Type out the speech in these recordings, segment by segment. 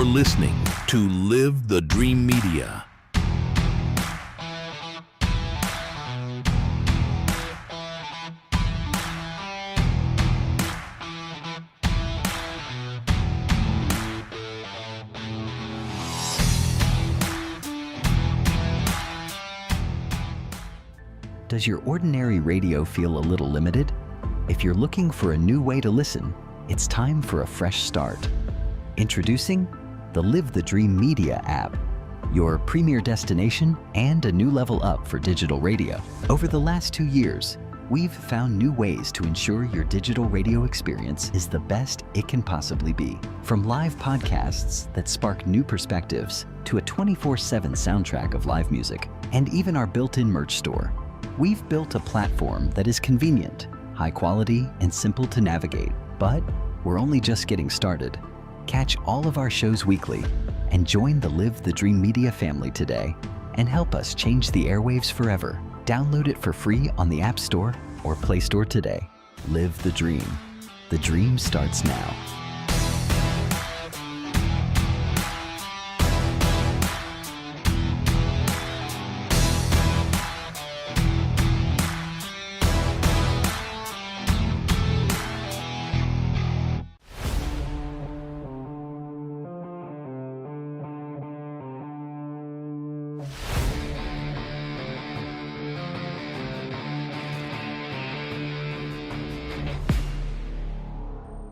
You're listening to Live the Dream Media. Does your ordinary radio feel a little limited? If you're looking for a new way to listen, it's time for a fresh start. Introducing the Live the Dream Media app, your premier destination and a new level up for digital radio. Over the last 2 years, we've found new ways to ensure your digital radio experience is the best it can possibly be. From live podcasts that spark new perspectives to a 24/7 soundtrack of live music, and even our built-in merch store. We've built a platform that is convenient, high quality, and simple to navigate. But we're only just getting started. Catch all of our shows weekly and join the Live the Dream Media family today and help us change the airwaves forever. Download it for free on the App Store or Play Store today. Live the dream. The dream starts now.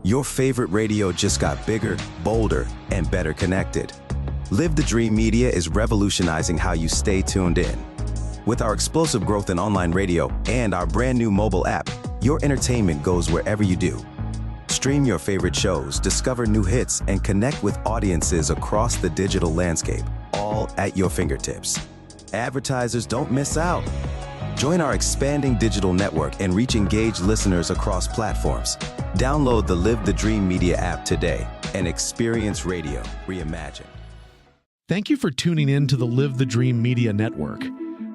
Your favorite radio just got bigger, bolder, and better connected. Live the Dream Media is revolutionizing how you stay tuned in. With our explosive growth in online radio and our brand new mobile app, your entertainment goes wherever you do. Stream your favorite shows, discover new hits, and connect with audiences across the digital landscape, all at your fingertips. Advertisers don't miss out. Join our expanding digital network and reach engaged listeners across platforms. Download the Live the Dream Media app today and experience radio reimagined. Thank you for tuning in to the Live the Dream Media Network.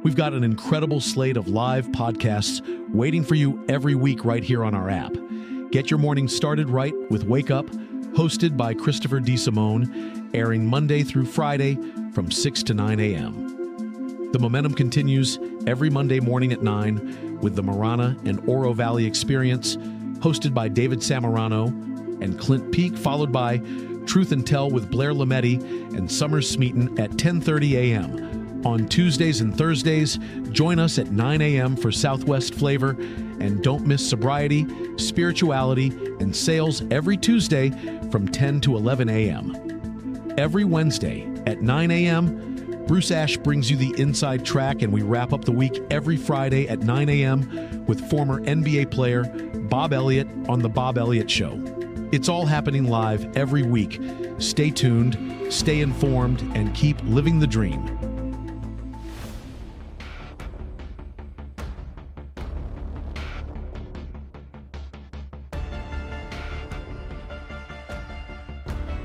We've got an incredible slate of live podcasts waiting for you every week right here on our app. Get your morning started right with Wake Up, hosted by Christopher DeSimone, airing Monday through Friday from 6 to 9 a.m. The momentum continues every Monday morning at 9 with the Marana and Oro Valley Experience, hosted by David Samarano and Clint Peak, followed by Truth and Tell with Blair Lametti and Summer Smeaton at 10:30 a.m. On Tuesdays and Thursdays, join us at 9 a.m. for Southwest Flavor, and don't miss Sobriety, Spirituality, and Sales every Tuesday from 10 to 11 a.m. Every Wednesday at 9 a.m., Bruce Ash brings you the inside track, and we wrap up the week every Friday at 9 a.m. with former NBA player Bob Elliott on The Bob Elliott Show. It's all happening live every week. Stay tuned, stay informed, and keep living the dream.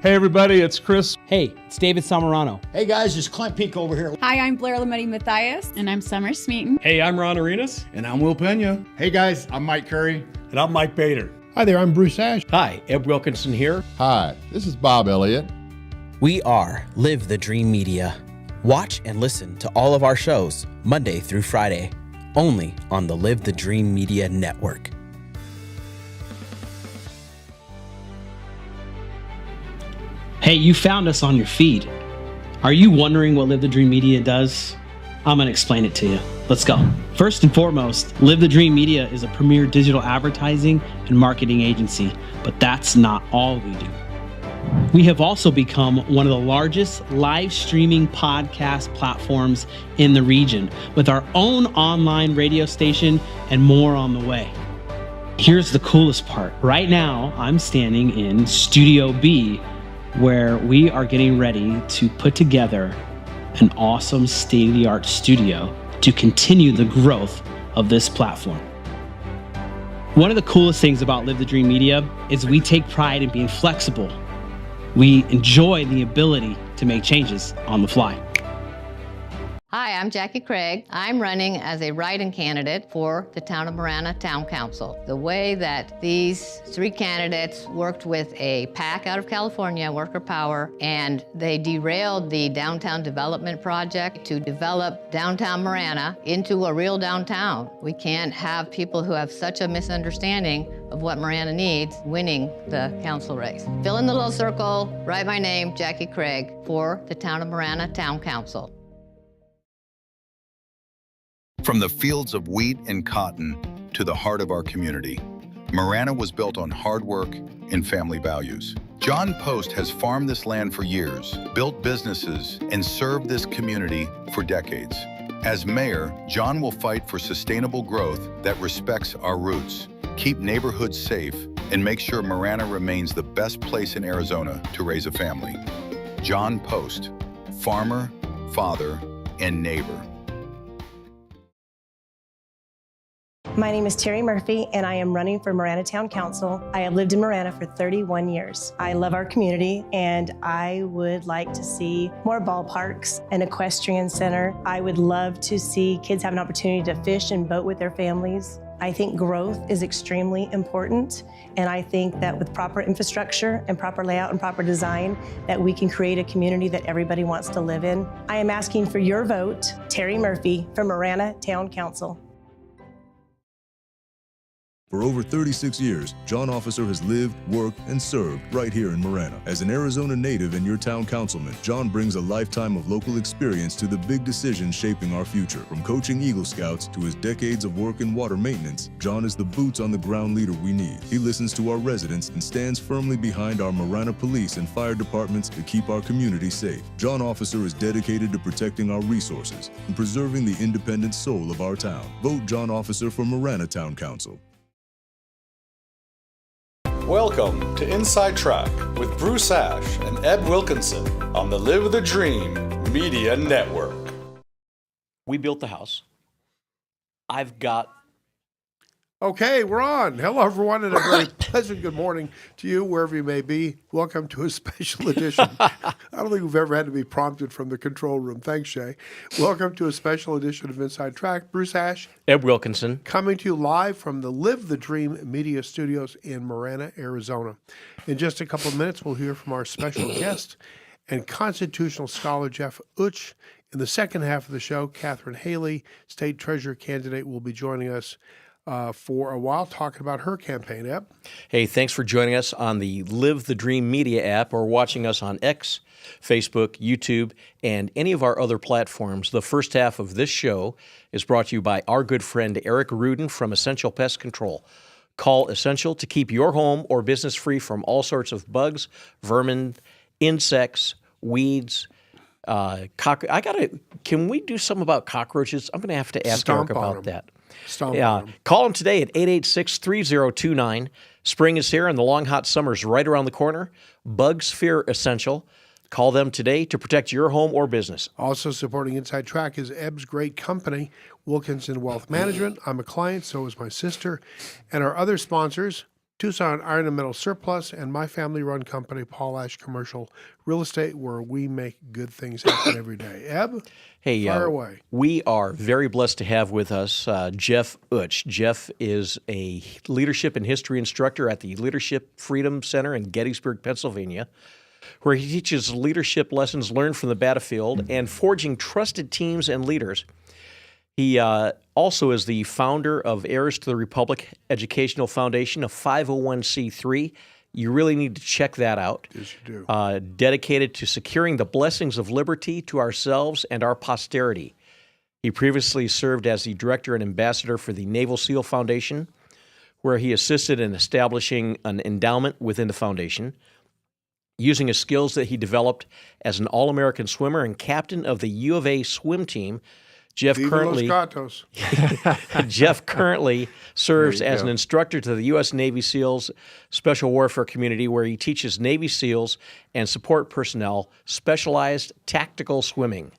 Hey everybody, it's Chris. Hey, it's David Samarano. Hey guys, it's Clint Peak over here. Hi, I'm Blair Lametti Mathias. And I'm Summer Smeaton. Hey, I'm Ron Arenas. And I'm Will Pena. Hey guys, I'm Mike Curry. And I'm Mike Bader. Hi there, I'm Bruce Ash. Hi, Ed Wilkinson here. Hi, this is Bob Elliott. We are Live the Dream Media. Watch and listen to all of our shows Monday through Friday, only on the Live the Dream Media Network. Hey, you found us on your feed. Are you wondering what Live the Dream Media does? I'm going to explain it to you. Let's go. First and foremost, Live the Dream Media is a premier digital advertising and marketing agency, but that's not all we do. We have also become one of the largest live streaming podcast platforms in the region, with our own online radio station and more on the way. Here's the coolest part. Right now, I'm standing in Studio B, where we are getting ready to put together an awesome state-of-the-art studio to continue the growth of this platform. One of the coolest things about Live the Dream Media is we take pride in being flexible. We enjoy the ability to make changes on the fly. Hi, I'm Jackie Craig. I'm running as a write-in candidate for the Town of Marana Town Council. The way that these three candidates worked with a PAC out of California, Worker Power, and they derailed the downtown development project to develop downtown Marana into a real downtown. We can't have people who have such a misunderstanding of what Marana needs winning the council race. Fill in the little circle, write my name, Jackie Craig, for the Town of Marana Town Council. From the fields of wheat and cotton to the heart of our community, Marana was built on hard work and family values. John Post has farmed this land for years, built businesses, and served this community for decades. As mayor, John will fight for sustainable growth that respects our roots, keep neighborhoods safe, and make sure Marana remains the best place in Arizona to raise a family. John Post, farmer, father, and neighbor. My name is Terry Murphy, and I am running for Marana Town Council. I have lived in Marana for 31 years. I love our community, and I would like to see more ballparks, an equestrian center. I would love to see kids have an opportunity to fish and boat with their families. I think growth is extremely important, and I think that with proper infrastructure and proper layout and proper design, that we can create a community that everybody wants to live in. I am asking for your vote, Terry Murphy, for Marana Town Council. For over 36 years, John Officer has lived, worked, and served right here in Marana. As an Arizona native and your town councilman, John brings a lifetime of local experience to the big decisions shaping our future. From coaching Eagle Scouts to his decades of work in water maintenance, John is the boots on the ground leader we need. He listens to our residents and stands firmly behind our Marana police and fire departments to keep our community safe. John Officer is dedicated to protecting our resources and preserving the independent soul of our town. Vote John Officer for Marana Town Council. Welcome to Inside Track with Bruce Ash and Ed Wilkinson on the Live the Dream Media Network. We built the house. I've got... Okay, we're on. Hello, everyone, and a very pleasant good morning to you, wherever you may be. Welcome to a special edition. I don't think we've ever had to be prompted from the control room. Thanks, Shay. Welcome to a special edition of Inside Track. Bruce Ash. Ed Wilkinson. Coming to you live from the Live the Dream Media Studios in Marana, Arizona. In just a couple of minutes, we'll hear from our special guest and constitutional scholar, Jeff Utsch. In the second half of the show, Katherine Haley, state treasurer candidate, will be joining us for a while, talking about her campaign app. Hey, thanks for joining us on the Live the Dream Media app or watching us on X, Facebook, YouTube, and any of our other platforms. The first half of this show is brought to you by our good friend Eric Rudin from Essential Pest Control. Call Essential to keep your home or business free from all sorts of bugs, vermin, insects, weeds, can we do something about cockroaches? I'm going to have to ask Eric about that. Call him today at 886-3029. Spring is here and the long, hot summer is right around the corner. Bugs Fear Essential. Call them today to protect your home or business. Also supporting Inside Track is Ebb's great company, Wilkinson Wealth Management. I'm a client, so is my sister. And our other sponsors, Tucson Iron and Metal Surplus, and my family-run company, Paul Ash Commercial Real Estate, where we make good things happen every day. Ebb, hey, fire away. We are very blessed to have with us Jeff Utsch. Jeff is a leadership and history instructor at the Leadership Freedom Center in Gettysburg, Pennsylvania, where he teaches leadership lessons learned from the battlefield and forging trusted teams and leaders. He also is the founder of Heirs to the Republic Educational Foundation, a 501c3. You really need to check that out. Yes, you do. Dedicated to securing the blessings of liberty to ourselves and our posterity. He previously served as the director and ambassador for the Naval SEAL Foundation, where he assisted in establishing an endowment within the foundation. Using his skills that he developed as an All-American swimmer and captain of the U of A swim team, Jeff currently serves as an instructor to the U.S. Navy SEALs Special Warfare Community, where he teaches Navy SEALs and support personnel specialized tactical swimming.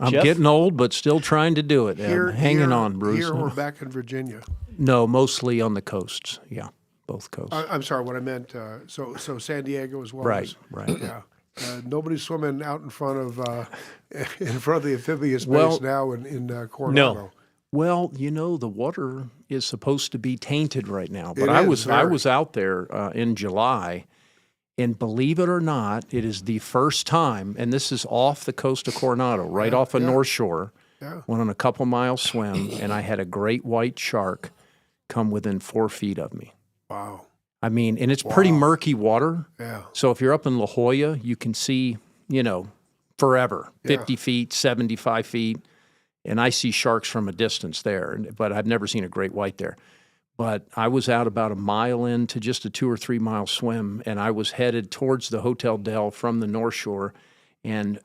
I'm getting old, but still trying to do it. Hanging on, Bruce. Here we're back in Virginia. No, mostly on the coasts. Yeah, both coasts. I'm sorry, what I meant, so San Diego as well. Right. Yeah. Nobody's swimming out in front of the amphibious base now in Coronado. No. Well, the water is supposed to be tainted right now, but I was out there in July, and believe it or not, it is the first time, and this is off the coast of Coronado, right off of North Shore. Yeah. Went on a couple mile swim, and I had a great white shark come within 4 feet of me. Wow. I mean, and it's pretty murky water. Yeah. So if you're up in La Jolla, you can see, forever, 50 feet, 75 feet. And I see sharks from a distance there, but I've never seen a great white there. But I was out about a mile into just a 2 or 3 mile swim, and I was headed towards the Hotel Del from the North Shore, and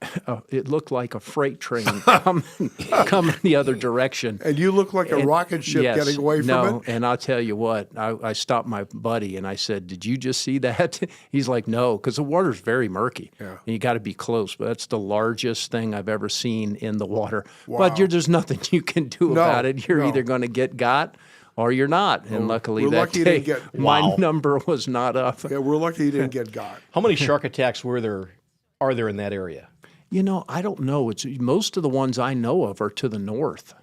it looked like a freight train coming the other direction. And you look like a rocket ship getting away from it? And I'll tell you what, I stopped my buddy, and I said, "Did you just see that?" He's like, "No," because the water's very murky, and you got to be close. But that's the largest thing I've ever seen in the water. Wow. But there's nothing you can do about it. You're either going to get got or you're not. And luckily that day, my number was not up. Yeah, we're lucky you didn't get got. How many shark attacks are there in that area? I don't know. It's most of the ones I know of are to the north,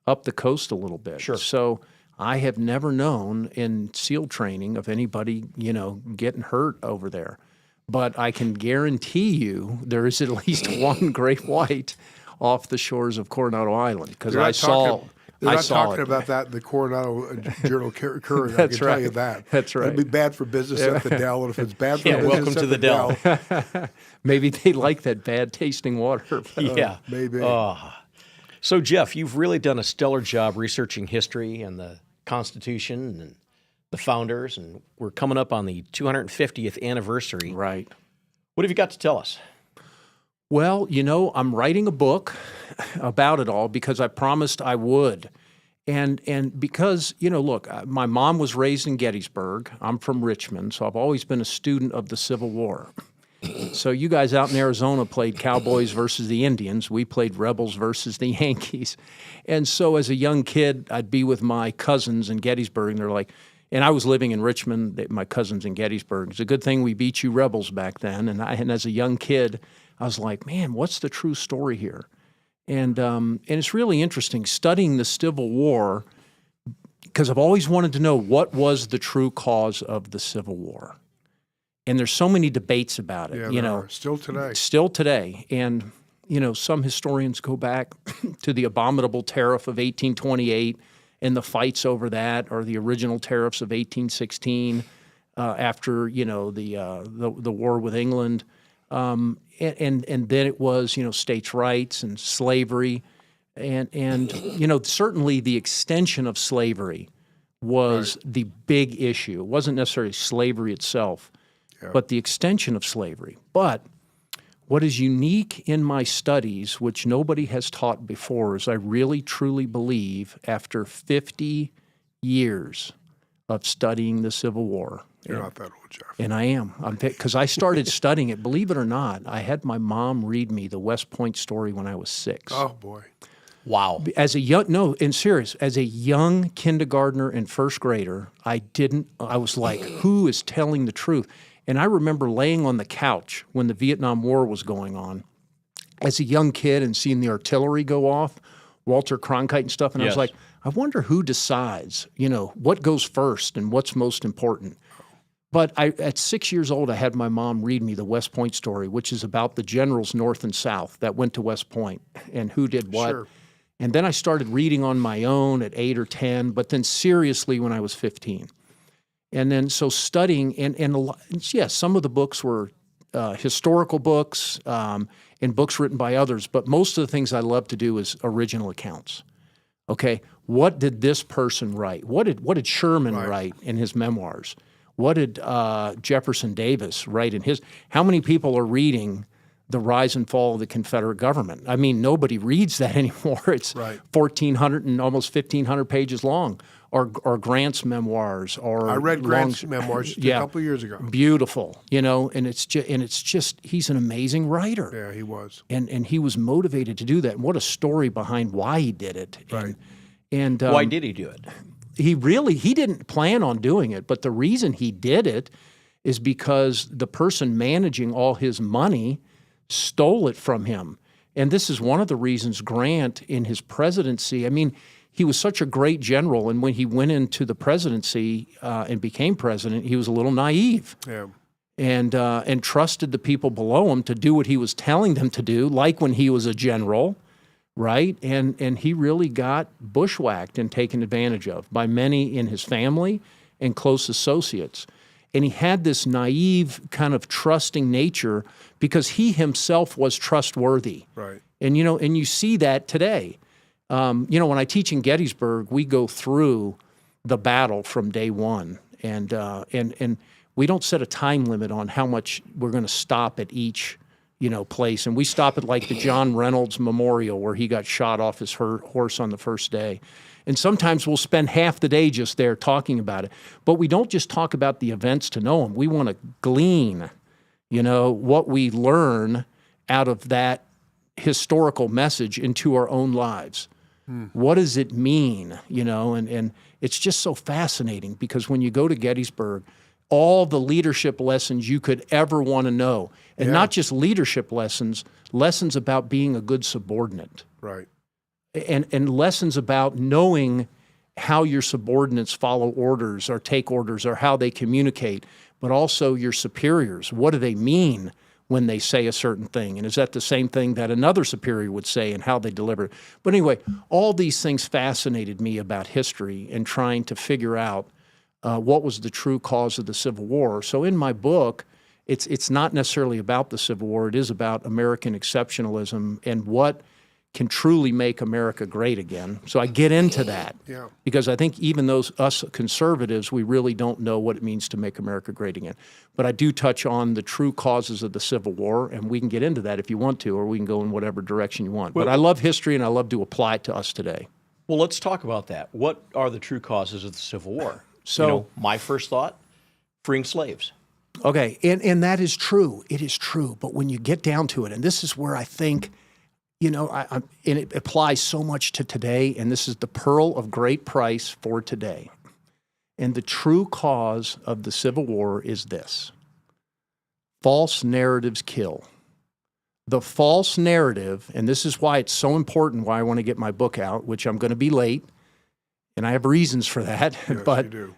up the coast a little bit. Sure. So I have never known in SEAL training of anybody, getting hurt over there. But I can guarantee you there is at least one great white off the shores of Coronado Island because I saw They're not talking about that in the Coronado Journal-Courier. I can tell you that. That's right. It'd be bad for business at the Dell, and if it's bad for business welcome to the Dell. Maybe they like that bad tasting water. Yeah, maybe. So, Jeff, you've really done a stellar job researching history and the Constitution and the founders, and we're coming up on the 250th anniversary. Right. What have you got to tell us? Well, I'm writing a book about it all because I promised I would. And because, look, my mom was raised in Gettysburg. I'm from Richmond, so I've always been a student of the Civil War. So you guys out in Arizona played Cowboys versus the Indians. We played Rebels versus the Yankees. And so as a young kid, I'd be with my cousins in Gettysburg, and they're like, and I was living in Richmond, my cousins in Gettysburg. It's a good thing we beat you Rebels back then. And as a young kid, I was like, man, what's the true story here? And it's really interesting studying the Civil War because I've always wanted to know what was the true cause of the Civil War. And there's so many debates about it, still today. Still today. And, some historians go back to the abominable tariff of 1828 and the fights over that, or the original tariffs of 1816 after, the war with England. And then it was, states' rights and slavery. And certainly the extension of slavery was the big issue. It wasn't necessarily slavery itself, but the extension of slavery. But what is unique in my studies, which nobody has taught before, is I really truly believe after 50 years of studying the Civil War. You're not that old, Jeff. And I am. Because I started studying it. Believe it or not, I had my mom read me the West Point story when I was 6. Oh, boy. Wow. As a young kindergartner and first grader, I was like, who is telling the truth? And I remember laying on the couch when the Vietnam War was going on as a young kid and seeing the artillery go off, Walter Cronkite and stuff. And I was like, I wonder who decides, what goes first and what's most important. But at 6 years old, I had my mom read me the West Point story, which is about the generals north and south that went to West Point and who did what. Sure. And then I started reading on my own at 8 or 10, but then seriously when I was 15. And then so studying, yes, some of the books were historical books and books written by others, but most of the things I love to do is original accounts. Okay, what did this person write? What did Sherman write in his memoirs? What did Jefferson Davis write in his? How many people are reading The Rise and Fall of the Confederate Government? I mean, nobody reads that anymore. It's 1,400 and almost 1,500 pages long. Or Grant's memoirs. Or I read Grant's memoirs a couple of years ago. Beautiful, and it's just he's an amazing writer. Yeah, he was. And he was motivated to do that. And what a story behind why he did it. Right. And why did he do it? He didn't plan on doing it, but the reason he did it is because the person managing all his money stole it from him. And this is one of the reasons Grant, in his presidency, I mean, he was such a great general, and when he went into the presidency and became president, he was a little naive. Yeah. And trusted the people below him to do what he was telling them to do, like when he was a general, right? And he really got bushwhacked and taken advantage of by many in his family and close associates. And he had this naive kind of trusting nature because he himself was trustworthy. Right. And, you know, and you see that today. You know, when I teach in Gettysburg, we go through the battle from day one. And we don't set a time limit on how much we're going to stop at each, you know, place. And we stop at like the John Reynolds Memorial where he got shot off his horse on the first day. And sometimes we'll spend half the day just there talking about it. But we don't just talk about the events to know them. We want to glean, you know, what we learn out of that historical message into our own lives. What does it mean, you know? And it's just so fascinating because when you go to Gettysburg, all the leadership lessons you could ever want to know, and not just leadership lessons about being a good subordinate. Right. And lessons about knowing how your subordinates follow orders or take orders or how they communicate, but also your superiors. What do they mean when they say a certain thing? And is that the same thing that another superior would say and how they deliver it? But anyway, all these things fascinated me about history and trying to figure out what was the true cause of the Civil War. So in my book, it's not necessarily about the Civil War. It is about American exceptionalism and what can truly make America great again. So I get into that because I think even us conservatives, we really don't know what it means to make America great again. But I do touch on the true causes of the Civil War, and we can get into that if you want to, or we can go in whatever direction you want. But I love history, and I love to apply it to us today. Well, let's talk about that. What are the true causes of the Civil War? So, you know, my first thought, freeing slaves. Okay, and that is true. It is true. But when you get down to it, and this is where I think, you know, and it applies so much to today, and this is the pearl of great price for today. And the true cause of the Civil War is this: false narratives kill. The false narrative, and this is why it's so important, why I want to get my book out, which I'm going to be late, and I have reasons for that. Yes, but you do.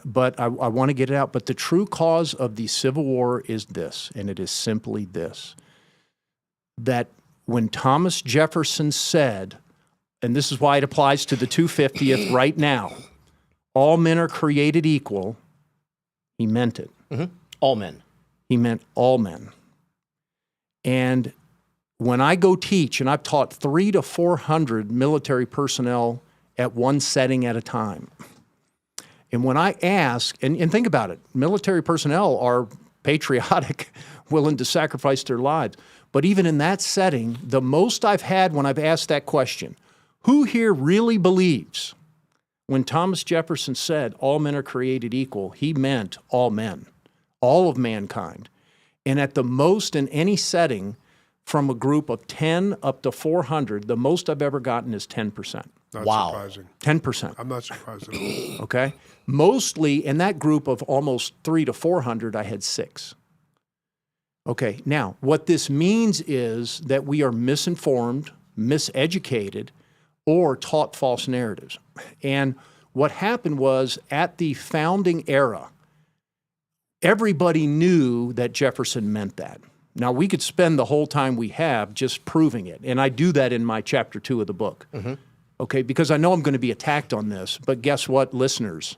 But I want to get it out. But the true cause of the Civil War is this, and it is simply this: that when Thomas Jefferson said, and this is why it applies to the 250th right now, all men are created equal, he meant it. All men. He meant all men. And when I go teach, and I've taught 300 to 400 military personnel at one setting at a time. And when I ask, and think about it, military personnel are patriotic, willing to sacrifice their lives. But even in that setting, the most I've had when I've asked that question, who here really believes when Thomas Jefferson said all men are created equal, he meant all men, all of mankind. And at the most in any setting, from a group of 10 up to 400, the most I've ever gotten is 10%. Not surprising. 10%. I'm not surprised at all. Okay? Mostly in that group of almost 300 to 400, I had 6. Okay, now what this means is that we are misinformed, miseducated, or taught false narratives. And what happened was at the founding era, everybody knew that Jefferson meant that. Now, we could spend the whole time we have just proving it, and I do that in my chapter 2 of the book. Okay, because I know I'm going to be attacked on this, but guess what, listeners?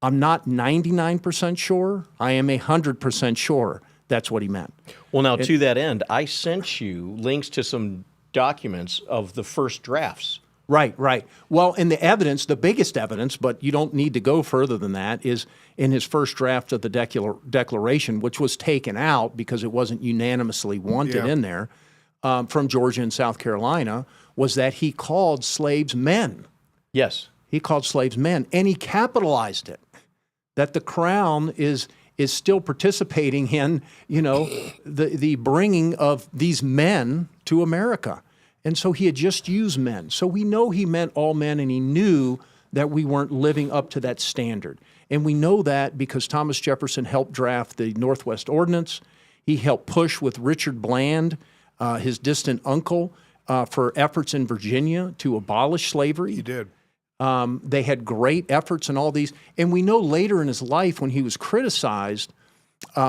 I'm not 99% sure. I am 100% sure that's what he meant. Well, now, to that end, I sent you links to some documents of the first drafts. Right. Well, and the evidence, the biggest evidence, but you don't need to go further than that, is in his first draft of the Declaration, which was taken out because it wasn't unanimously wanted in there, from Georgia and South Carolina, was that he called slaves men. Yes. He called slaves men, and he capitalized it, that the Crown is still participating in, you know, the bringing of these men to America. And so he had just used men. So we know he meant all men, and he knew that we weren't living up to that standard. And we know that because Thomas Jefferson helped draft the Northwest Ordinance. He helped push with Richard Bland, his distant uncle, for efforts in Virginia to abolish slavery. He did. They had great efforts in all these. And we know later in his life when he was criticized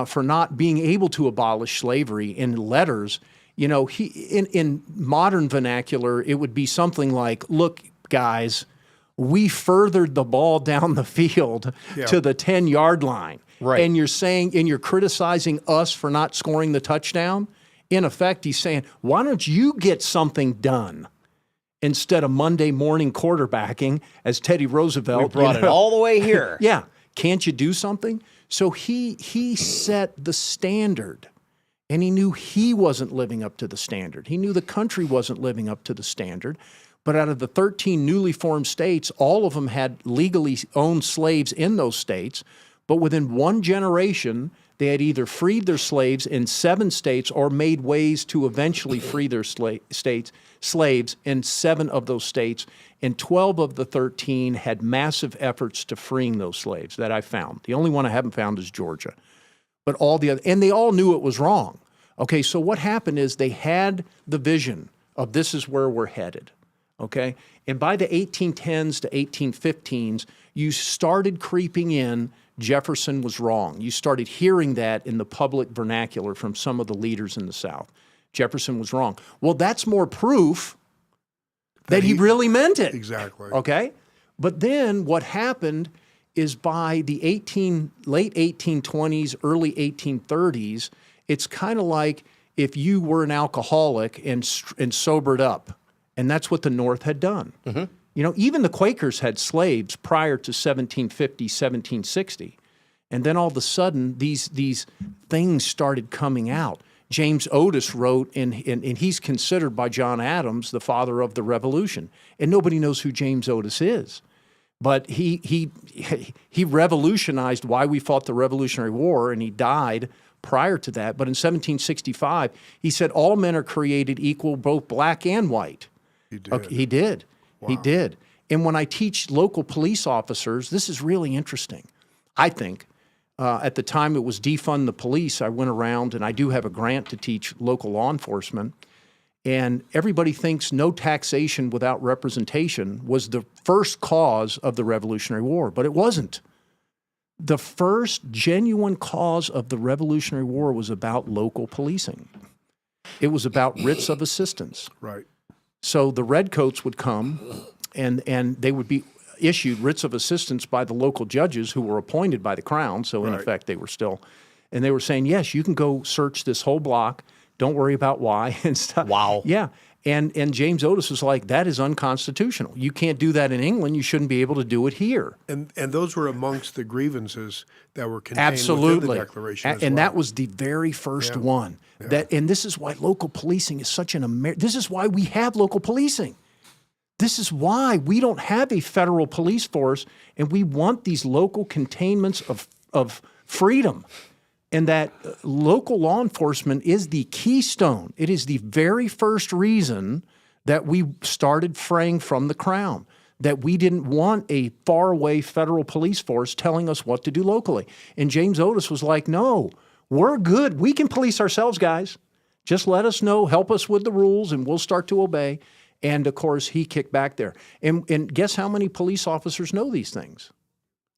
for not being able to abolish slavery in letters, you know, he in modern vernacular, it would be something like, look, guys, we furthered the ball down the field to the 10-yard line. Right. And you're criticizing us for not scoring the touchdown. In effect, he's saying, why don't you get something done instead of Monday morning quarterbacking as Teddy Roosevelt? We brought it all the way here. Yeah. Can't you do something? So he set the standard, and he knew he wasn't living up to the standard. He knew the country wasn't living up to the standard. But out of the 13 newly formed states, all of them had legally owned slaves in those states. But within one generation, they had either freed their slaves in 7 states or made ways to eventually free their slaves in 7 of those states. And 12 of the 13 had massive efforts to freeing those slaves that I found. The only one I haven't found is Georgia. But all the other, and they all knew it was wrong. Okay, so what happened is they had the vision of this is where we're headed. Okay, and by the 1810s to 1815s, you started creeping in Jefferson was wrong. You started hearing that in the public vernacular from some of the leaders in the South. Jefferson was wrong. Well, that's more proof that he really meant it. Exactly. Okay? But then what happened is by the late 1820s, early 1830s, it's kind of like if you were an alcoholic and sobered up. And that's what the North had done. Mm-hmm. You know, even the Quakers had slaves prior to 1750, 1760. And then all of a sudden, these things started coming out. James Otis wrote, and he's considered by John Adams the father of the Revolution. And nobody knows who James Otis is. But he revolutionized why we fought the Revolutionary War, and he died prior to that. But in 1765, he said all men are created equal, both black and white. He did. Okay, he did. Wow. He did. And when I teach local police officers, this is really interesting. I think at the time it was defund the police. I went around, and I do have a grant to teach local law enforcement. And everybody thinks no taxation without representation was the first cause of the Revolutionary War, but it wasn't. The first genuine cause of the Revolutionary War was about local policing. It was about writs of assistance. Right. So the redcoats would come, and they would be issued writs of assistance by the local judges who were appointed by the Crown. So in effect, they were still, and they were saying, yes, you can go search this whole block. Don't worry about why and stuff. Wow. Yeah. And James Otis was like, that is unconstitutional. You can't do that in England. You shouldn't be able to do it here. And those were amongst the grievances that were contained within the Declaration as well. And that was the very first one. Yeah. And this is why local policing is such this is why we have local policing. This is why we don't have a federal police force, and we want these local containments of freedom. And that local law enforcement is the keystone. It is the very first reason that we started fraying from the Crown, that we didn't want a faraway federal police force telling us what to do locally. And James Otis was like, no, we're good. We can police ourselves, guys. Just let us know, help us with the rules, and we'll start to obey. And, of course, he kicked back there. And guess how many police officers know these things?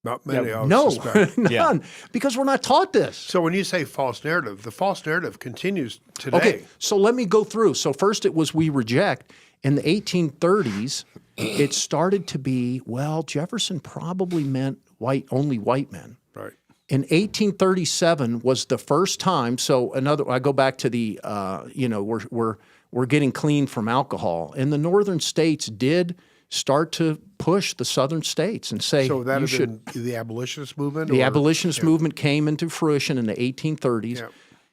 Not many, I would no, suspect. None, because we're not taught this. So when you say false narrative, the false narrative continues today. Okay, so let me go through. So first it was we reject. In the 1830s, it started to be, well, Jefferson probably meant only white men. Right. In 1837 was the first time. So I go back to the, we're getting clean from alcohol, and the northern states did start to push the southern states and say, so that you should been the abolitionist movement. The abolitionist movement came into fruition in the 1830s. Yeah.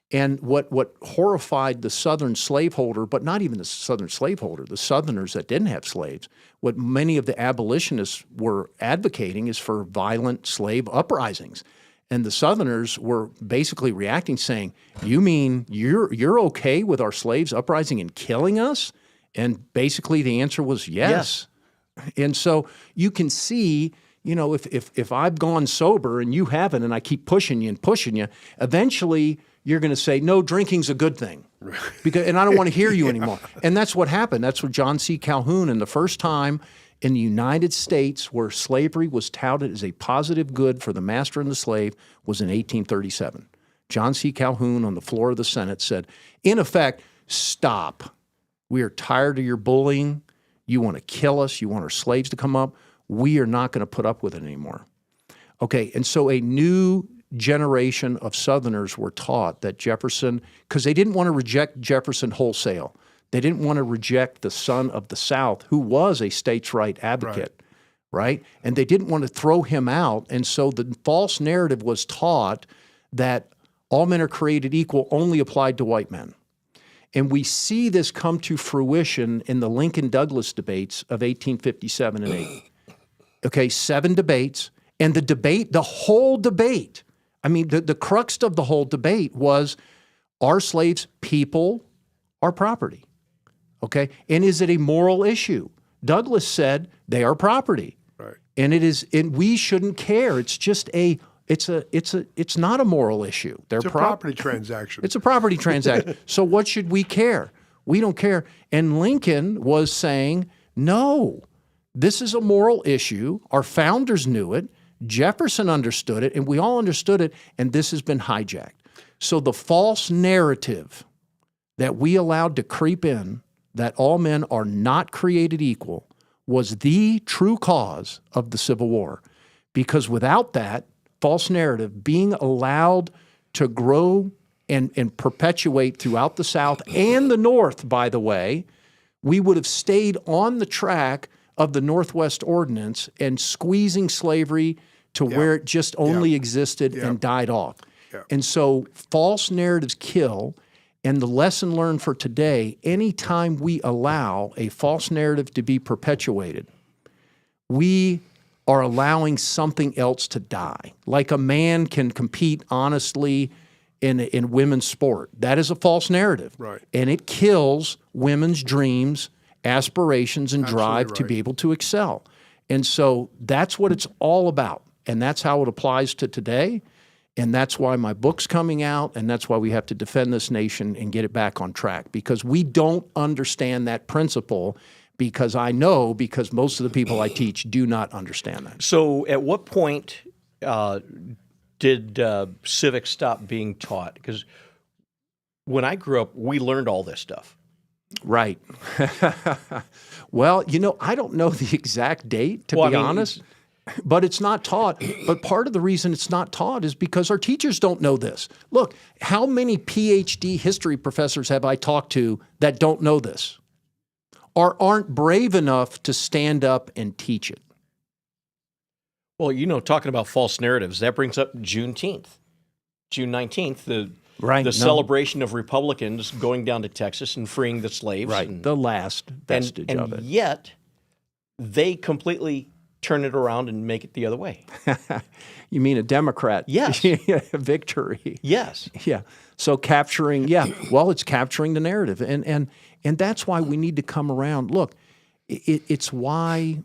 And what horrified the southern slaveholder, but not even the southern slaveholder, the southerners that didn't have slaves, what many of the abolitionists were advocating is for violent slave uprisings. And the southerners were basically reacting, saying, you mean you're okay with our slaves uprising and killing us? And basically the answer was yes. And so you can see, if I've gone sober and you haven't, and I keep pushing you, eventually you're going to say, no, drinking's a good thing. And I don't want to hear you anymore. And that's what happened. That's what John C. Calhoun, and the first time in the United States where slavery was touted as a positive good for the master and the slave was in 1837. John C. Calhoun on the floor of the Senate said, in effect, stop. We are tired of your bullying. You want to kill us. You want our slaves to come up. We are not going to put up with it anymore. Okay, and so a new generation of Southerners were taught that Jefferson, because they didn't want to reject Jefferson wholesale. They didn't want to reject the son of the South, who was a states' right advocate, right? And they didn't want to throw him out. And so the false narrative was taught that all men are created equal only applied to white men. And we see this come to fruition in the Lincoln-Douglas debates of 1857 and 8. Okay, 7 debates. And the whole debate, I mean, the crux of the whole debate was, are slaves people or property? Okay, and is it a moral issue? Douglas said they are property, right? And we shouldn't care. It's just it's not a moral issue. It's a property transaction. It's a property transaction. So what should we care? We don't care. And Lincoln was saying, no, this is a moral issue. Our founders knew it. Jefferson understood it, and we all understood it, and this has been hijacked. So the false narrative that we allowed to creep in, that all men are not created equal, was the true cause of the Civil War. Because without that false narrative being allowed to grow and perpetuate throughout the South and the North, by the way, we would have stayed on the track of the Northwest Ordinance and squeezing slavery to where it just only existed and died off. And so false narratives kill. And the lesson learned for today, anytime we allow a false narrative to be perpetuated, we are allowing something else to die. Like a man can compete honestly in women's sport. That is a false narrative. Right. And it kills women's dreams, aspirations, and drive to be able to excel. And so that's what it's all about. And that's how it applies to today. And that's why my book's coming out, and that's why we have to defend this nation and get it back on track, because we don't understand that principle, because most of the people I teach do not understand that. So at what point did civics stop being taught? Because when I grew up, we learned all this stuff. Right. Well, I don't know the exact date, to be honest. But it's not taught. But part of the reason it's not taught is because our teachers don't know this. Look, how many PhD history professors have I talked to that don't know this or aren't brave enough to stand up and teach it? Well, talking about false narratives, that brings up Juneteenth. June 19th, the celebration of Republicans going down to Texas and freeing the slaves. Right, the last vestige of it. And yet, they completely turn it around and make it the other way. You mean a Democrat? Yes. Victory. Yes. Yeah. So capturing, it's capturing the narrative. And that's why we need to come around. Look, it's why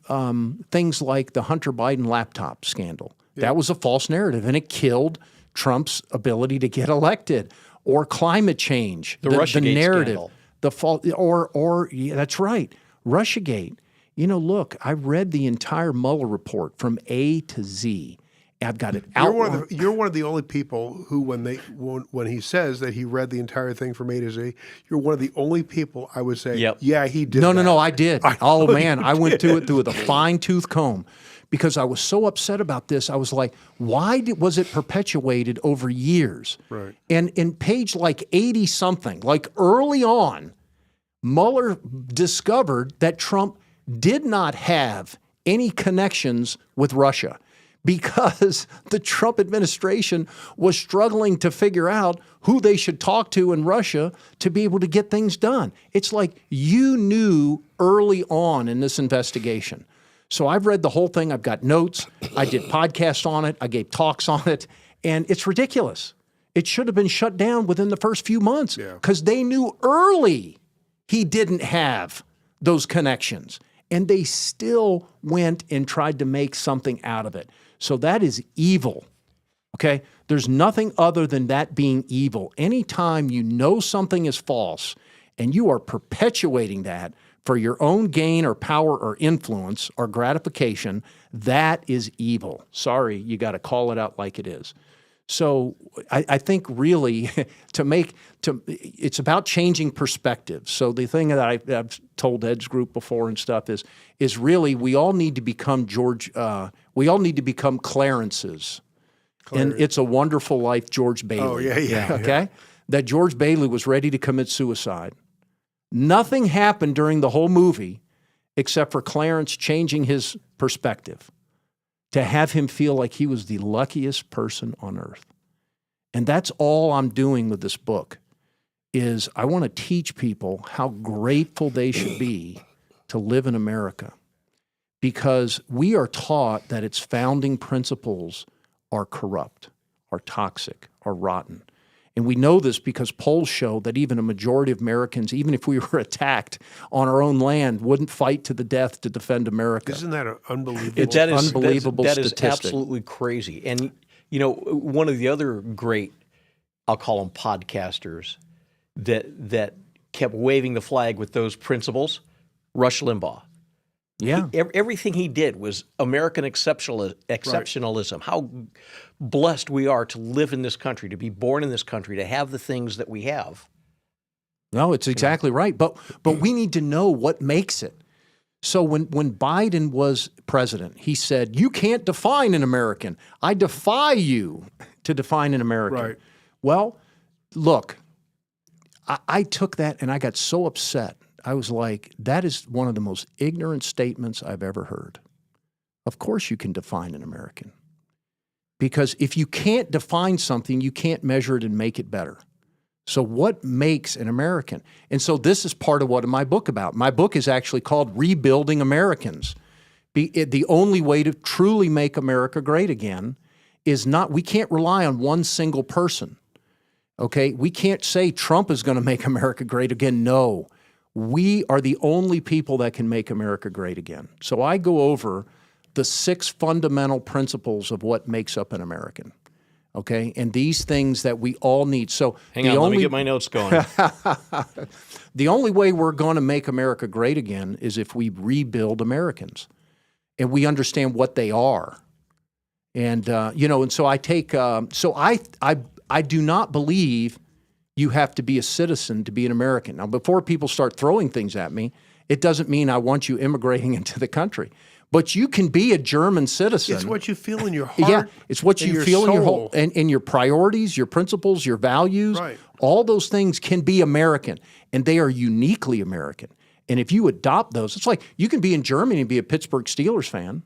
things like the Hunter Biden laptop scandal, that was a false narrative, and it killed Trump's ability to get elected. Or climate change, the Russiagate narrative, scandal. The fault, that's right, Russiagate. Look, I read the entire Mueller report from A to Z. I've got it out. You're one of the only people who, when he says that he read the entire thing from A to Z, you're one of the only people I would say, yeah, he did. No, I did. I went through it with a fine-tooth comb because I was so upset about this. I was like, why was it perpetuated over years? Right. And in page like 80-something, like early on, Mueller discovered that Trump did not have any connections with Russia because the Trump administration was struggling to figure out who they should talk to in Russia to be able to get things done. It's like you knew early on in this investigation. So I've read the whole thing. I've got notes. I did podcasts on it. I gave talks on it. And it's ridiculous. It should have been shut down within the first few months because they knew early he didn't have those connections. and they still went and tried to make something out of it. So that is evil, okay? There's nothing other than that being evil. Anytime you know something is false and you are perpetuating that for your own gain or power or influence or gratification, that is evil. Sorry, you got to call it out like it is. So I think really it's about changing perspective. So the thing that I've told Ed's group before and stuff is really we all need to become Clarences. And It's a Wonderful Life, George Bailey. Oh, yeah. Okay? That George Bailey was ready to commit suicide. Nothing happened during the whole movie except for Clarence changing his perspective to have him feel like he was the luckiest person on earth. And that's all I'm doing with this book is I want to teach people how grateful they should be to live in America, because we are taught that its founding principles are corrupt, are toxic, are rotten. And we know this because polls show that even a majority of Americans, even if we were attacked on our own land, wouldn't fight to the death to defend America. Isn't that an unbelievable? Unbelievable that statistic. Is absolutely crazy. And, one of the other great, I'll call them podcasters, that kept waving the flag with those principles, Rush Limbaugh. Yeah. Everything he did was American exceptionalism. Right. How blessed we are to live in this country, to be born in this country, to have the things that we have. No, it's exactly right. But we need to know what makes it. So when Biden was president, he said, "You can't define an American. I defy you to define an American." Right. Well, look, I took that and I got so upset. I was like, that is one of the most ignorant statements I've ever heard. Of course you can define an American. Because if you can't define something, you can't measure it and make it better. So what makes an American? And so this is part of what my book about. My book is actually called Rebuilding Americans. The only way to truly make America great again is we can't rely on one single person. Okay? We can't say Trump is going to make America great again. No. We are the only people that can make America great again. So I go over the 6 fundamental principles of what makes up an American. Okay? And these things that we all need. So hang on, let me get my notes going. The only way we're going to make America great again is if we rebuild Americans and we understand what they are. And and so I take I do not believe you have to be a citizen to be an American. Now, before people start throwing things at me, it doesn't mean I want you immigrating into the country. But you can be a German citizen. It's what you feel in your heart. Yeah, it's what you feel in your whole, and your priorities, your principles, your values. Right. All those things can be American, and they are uniquely American. And if you adopt those, it's like you can be in Germany and be a Pittsburgh Steelers fan,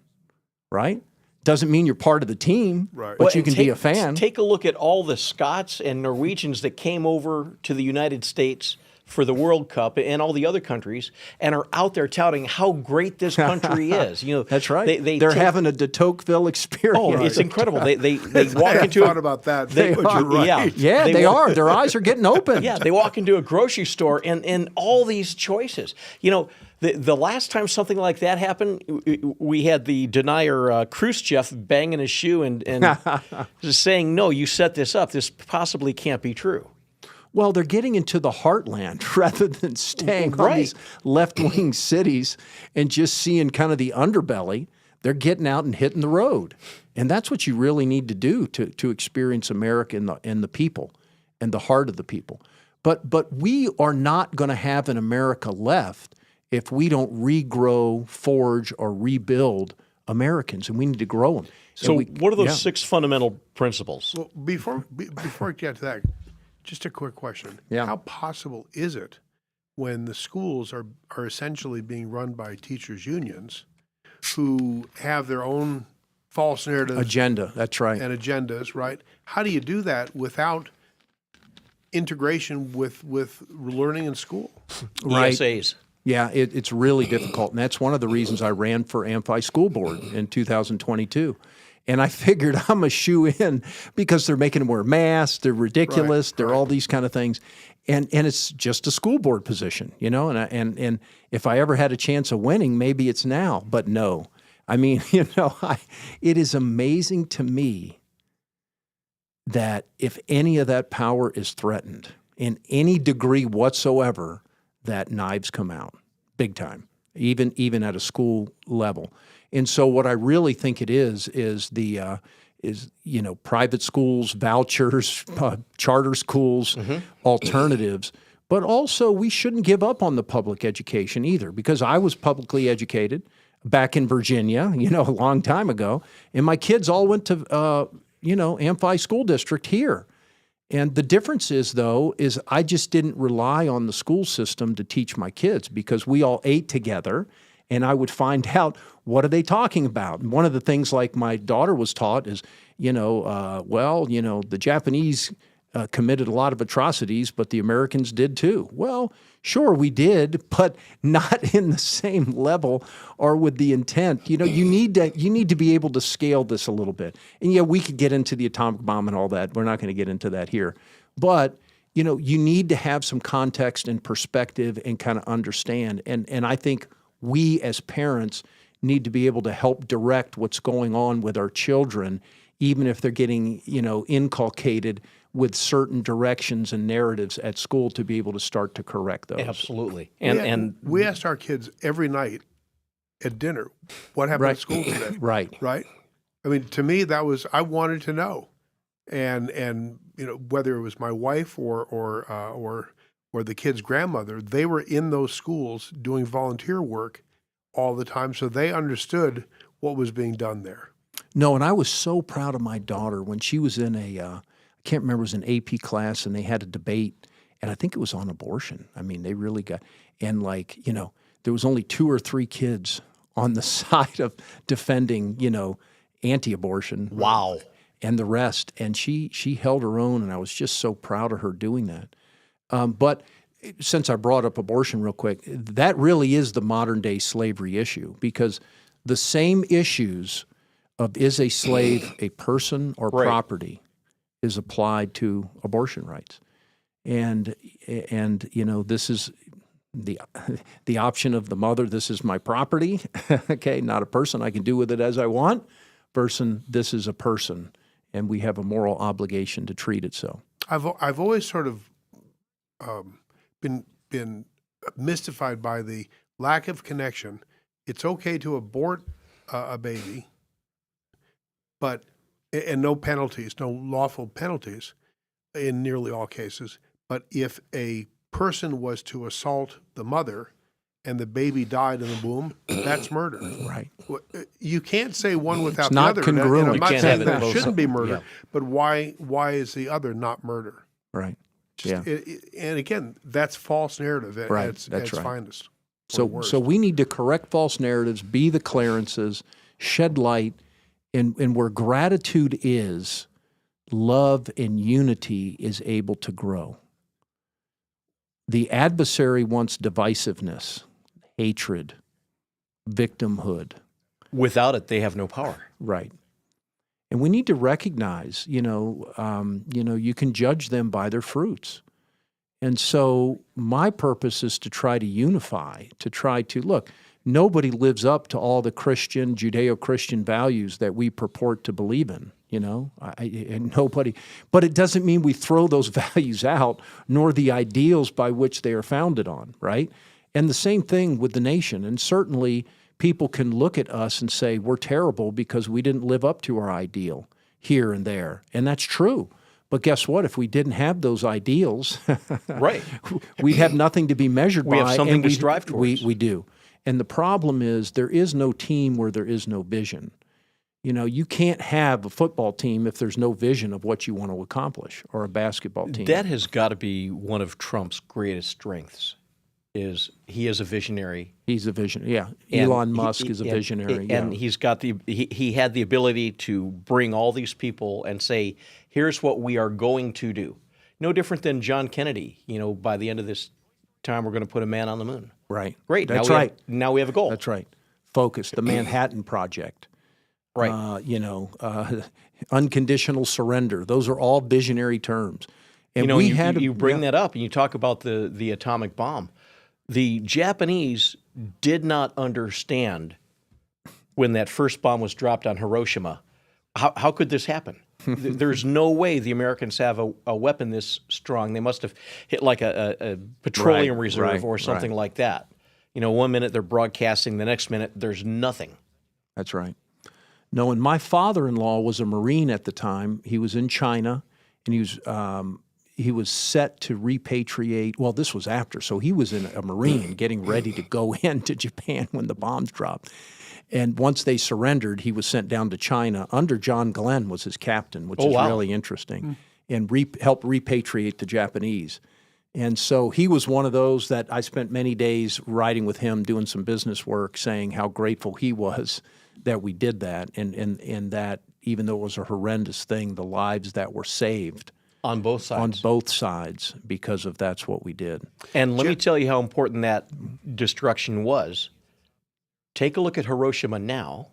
right? Doesn't mean you're part of the team, right. But you can be a fan. Take a look at all the Scots and Norwegians that came over to the United States for the World Cup and all the other countries and are out there touting how great this country is. That's right. They're having a de Tocqueville experience. Oh, it's incredible. They walk into thought about that. You're right. Yeah, they are. Their eyes are getting open. Yeah, they walk into a grocery store and all these choices. The last time something like that happened, we had the denier Khrushchev banging his shoe and just saying, "No, you set this up. This possibly can't be true." Well, they're getting into the heartland rather than staying on these left-wing cities and just seeing kind of the underbelly. They're getting out and hitting the road. And that's what you really need to do to experience America and the people and the heart of the people. But we are not going to have an America left if we don't regrow, forge, or rebuild Americans, and we need to grow them. So what are those 6 fundamental principles? Well, before I get to that, just a quick question. Yeah. How possible is it when the schools are essentially being run by teachers' unions who have their own false narrative agenda? That's right. And agendas, right? How do you do that without integration with learning in school? Right. ESAs. Yeah, it's really difficult. And that's one of the reasons I ran for Amphi School Board in 2022. And I figured I'm a shoe in because they're making them wear masks, they're ridiculous, they're all these kind of things. And it's just a school board position, you know, and if I ever had a chance of winning, maybe it's now, but no. I mean, you know, it is amazing to me that if any of that power is threatened in any degree whatsoever, that knives come out big time, even at a school level. And so what I really think it is you know, private schools, vouchers, charter schools, alternatives. But also we shouldn't give up on the public education either, because I was publicly educated back in Virginia, you know, a long time ago, and my kids all went to, you know, Amphi School District here. And the difference is, though, is I just didn't rely on the school system to teach my kids, because we all ate together, and I would find out, what are they talking about? And one of the things, like my daughter was taught, is, you know, well, you know, the Japanese committed a lot of atrocities, but the Americans did too. Well, sure, we did, but not in the same level or with the intent. You know, you need to be able to scale this a little bit. And yeah, we could get into the atomic bomb and all that. We're not going to get into that here. But, you know, you need to have some context and perspective and kind of understand. And I think we as parents need to be able to help direct what's going on with our children, even if they're getting, you know, inculcated with certain directions and narratives at school, to be able to start to correct those. Absolutely. And we asked our kids every night at dinner, what happened at school today? Right. I mean, to me, that was, I wanted to know. And you know, whether it was my wife or the kid's grandmother, they were in those schools doing volunteer work all the time, so they understood what was being done there. No, and I was so proud of my daughter when she was in I can't remember, it was an AP class, and they had a debate, and I think it was on abortion. I mean, they really got, and like, you know, there was only 2 or 3 kids on the side of defending, you know, anti-abortion. Wow. And the rest, and she held her own, and I was just so proud of her doing that. But since I brought up abortion real quick, that really is the modern day slavery issue, because the same issues of is a slave a person or property is applied to abortion rights. And you know, this is the option of the mother, this is my property, okay, not a person, I can do with it as I want, versus this is a person, and we have a moral obligation to treat it so. I've always sort of been mystified by the lack of connection. It's okay to abort a baby, but and no penalties, no lawful penalties in nearly all cases. But if a person was to assault the mother and the baby died in the womb, that's murder. Right. You can't say one without it's the not other. Congruent. And I'm not saying that it both shouldn't be murder, yeah. but why is the other not murder? Right. And again, that's false narrative at its finest. So we need to correct false narratives, be the Clarences, shed light, and where gratitude is, love and unity is able to grow. The adversary wants divisiveness, hatred, victimhood. Without it, they have no power. Right. And we need to recognize, you can judge them by their fruits. And so my purpose is to try to unify, look, nobody lives up to all the Christian, Judeo-Christian values that we purport to believe in, you know, and nobody, but it doesn't mean we throw those values out, nor the ideals by which they are founded on, right? And the same thing with the nation. And certainly people can look at us and say, we're terrible because we didn't live up to our ideal here and there. And that's true. But guess what? If we didn't have those ideals, right, we'd have nothing to be measured by. We have something to strive towards. We do. And the problem is there is no team where there is no vision. You know, you can't have a football team if there's no vision of what you want to accomplish, or a basketball team. That has got to be one of Trump's greatest strengths. Is he is a visionary. He's a visionary, yeah. Elon Musk is a visionary. And he's got he had the ability to bring all these people and say, here's what we are going to do. No different than John Kennedy. You know, by the end of this time, we're going to put a man on the moon. Right. Great. That's right. Now we have a goal. That's right. Focus, the Manhattan Project. right? Unconditional surrender. Those are all visionary terms. And you bring that up, and you talk about the atomic bomb. The Japanese did not understand when that first bomb was dropped on Hiroshima. How could this happen? There's no way the Americans have a weapon this strong. They must have hit like a petroleum reserve or something like that. 1 minute they're broadcasting, the next minute there's nothing. That's right. No, and my father-in-law was a Marine at the time. He was in China, and he was set to repatriate. Well, this was after, so he was a Marine getting ready to go into Japan when the bombs dropped. And once they surrendered, he was sent down to China under John Glenn was his captain, which is really interesting, and helped repatriate the Japanese. And so he was one of those that I spent many days riding with him, doing some business work, saying how grateful he was that we did that, and that even though it was a horrendous thing, the lives that were saved on both sides because of that's what we did. And let me tell you how important that destruction was. Take a look at Hiroshima now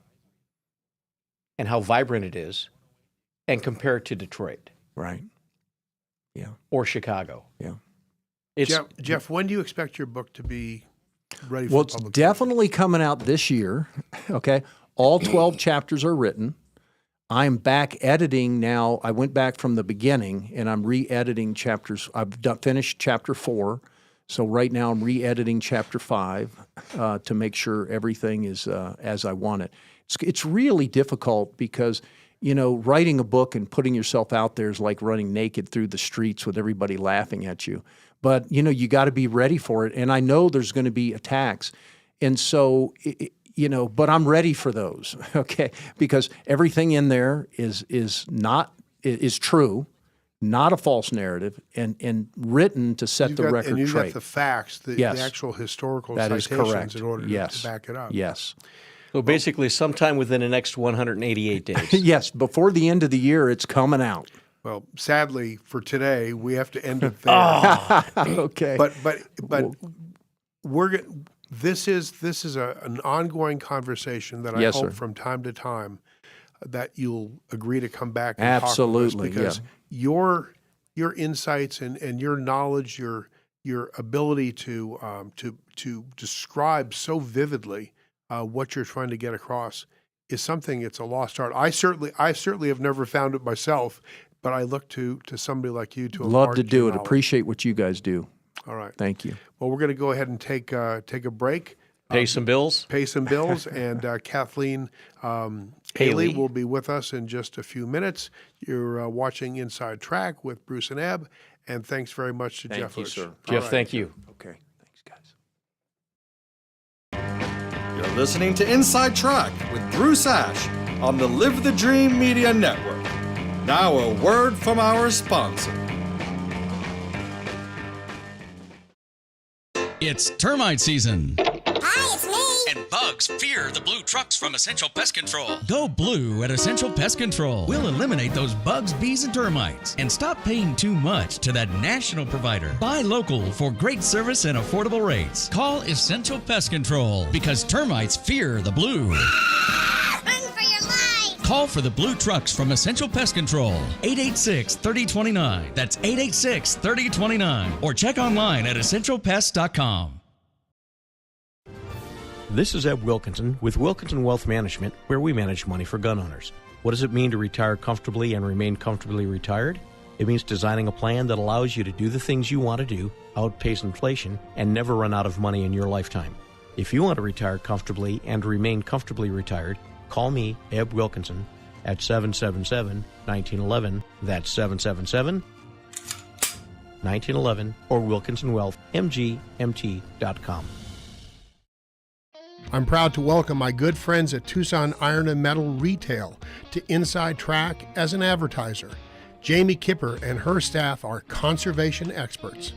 and how vibrant it is, and compare it to Detroit. Right. Yeah. Or Chicago. Yeah. Jeff, when do you expect your book to be ready for publication? Well, it's definitely coming out this year. Okay. All 12 chapters are written. I'm back editing now. I went back from the beginning, and I'm re-editing chapters. I've finished chapter 4. So right now I'm re-editing chapter 5 to make sure everything is as I want it. It's really difficult because, writing a book and putting yourself out there is like running naked through the streets with everybody laughing at you. But, you got to be ready for it. And I know there's going to be attacks. And so, but I'm ready for those, okay? Because everything in there is true. Not a false narrative, and written to set the record straight. And you've got the facts, the actual historical citations in order to back it up. Yes. So basically sometime within the next 188 days. Yes, before the end of the year, it's coming out. Well, sadly for today, we have to end it there. Okay. But this is an ongoing conversation that I hope from time to time that you'll agree to come back and talk with us, because your insights and your knowledge, your ability to describe so vividly what you're trying to get across is something. It's a lost art. I certainly have never found it myself, but I look to somebody like you to love to do it. Appreciate what you guys do. All right, thank you. Well, we're going to go ahead and take a break. Pay some bills. And Kathleen Haley will be with us in just a few minutes. You're watching Inside Track with Bruce and Ebb, and thanks very much to Jeff Utsch. Sir. Jeff, thank you. Okay, thanks, guys. You're listening to Inside Track with Bruce Ash on the Live the Dream Media Network. Now a word from our sponsor. It's termite season. Hi, it's me. And bugs fear the blue trucks from Essential Pest Control. Go blue at Essential Pest Control. We'll eliminate those bugs, bees, and termites. And stop paying too much to that national provider. Buy local for great service and affordable rates. Call Essential Pest Control because termites fear the blue. Call for the blue trucks from Essential Pest Control. 886-3029. That's 886-3029. Or check online at essentialpest.com. This is Ebb Wilkinson with Wilkinson Wealth Management, where we manage money for gun owners. What does it mean to retire comfortably and remain comfortably retired? It means designing a plan that allows you to do the things you want to do, outpace inflation, and never run out of money in your lifetime. If you want to retire comfortably and remain comfortably retired, call me, Ebb Wilkinson, at 777-1911. That's 777-1911, or WilkinsonWealthMGMT.com. I'm proud to welcome my good friends at Tucson Iron and Metal Retail to Inside Track as an advertiser. Jamie Kipper and her staff are conservation experts.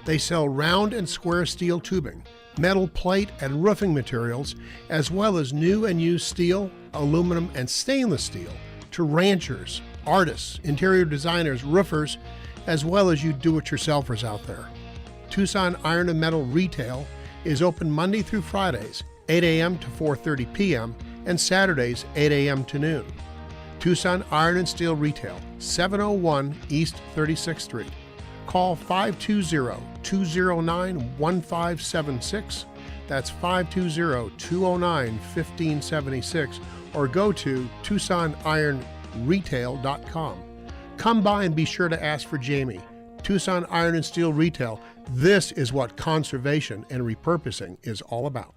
They sell round and square steel tubing, metal plate and roofing materials, as well as new and used steel, aluminum, and stainless steel to ranchers, artists, interior designers, roofers, as well as you do-it-yourselfers out there. Tucson Iron and Metal Retail is open Monday through Fridays, 8 a.m. to 4:30 p.m., and Saturdays 8 a.m. to noon. Tucson Iron and Steel Retail, 701 East 36th Street. Call 520-209-1576. That's 520-209-1576, or go to TucsonIronRetail.com. Come by and be sure to ask for Jamie. Tucson Iron and Steel Retail. This is what conservation and repurposing is all about.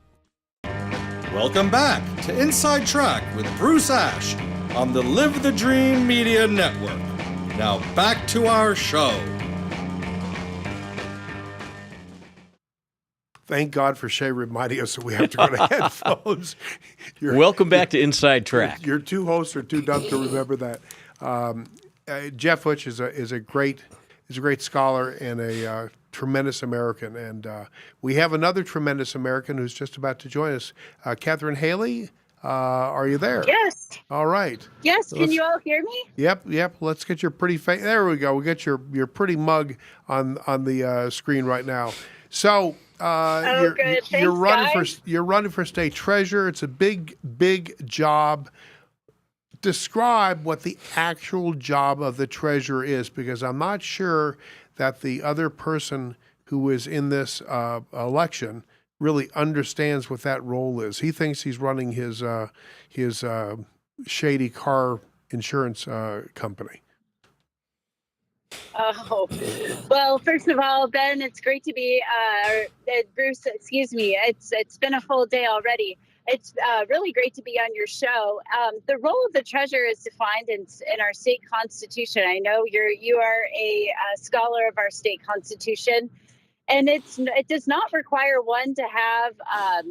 Welcome back to Inside Track with Bruce Ash on the Live the Dream Media Network. Now back to our show. Thank God for Shay reminding us that we have to go to headphones. Welcome back to Inside Track. Your two hosts are too dumb to remember that. Jeff Utsch is a great scholar and a tremendous American, and we have another tremendous American who's just about to join us. Katherine Haley, are you there? Yes. All right. Yes. Can you all hear me? Yep. Let's get your pretty face. There we go. We got your pretty mug on the screen right now. So you're running for state treasurer. It's a big job. Describe what the actual job of the treasurer is, because I'm not sure that the other person who is in this election really understands what that role is. He thinks he's running his shady car insurance company. Oh, well, first of all, Ben, it's great to be, Bruce, excuse me. It's been a full day already. It's really great to be on your show. The role of the treasurer is defined in our state constitution. I know you are a scholar of our state constitution, and it does not require one to have a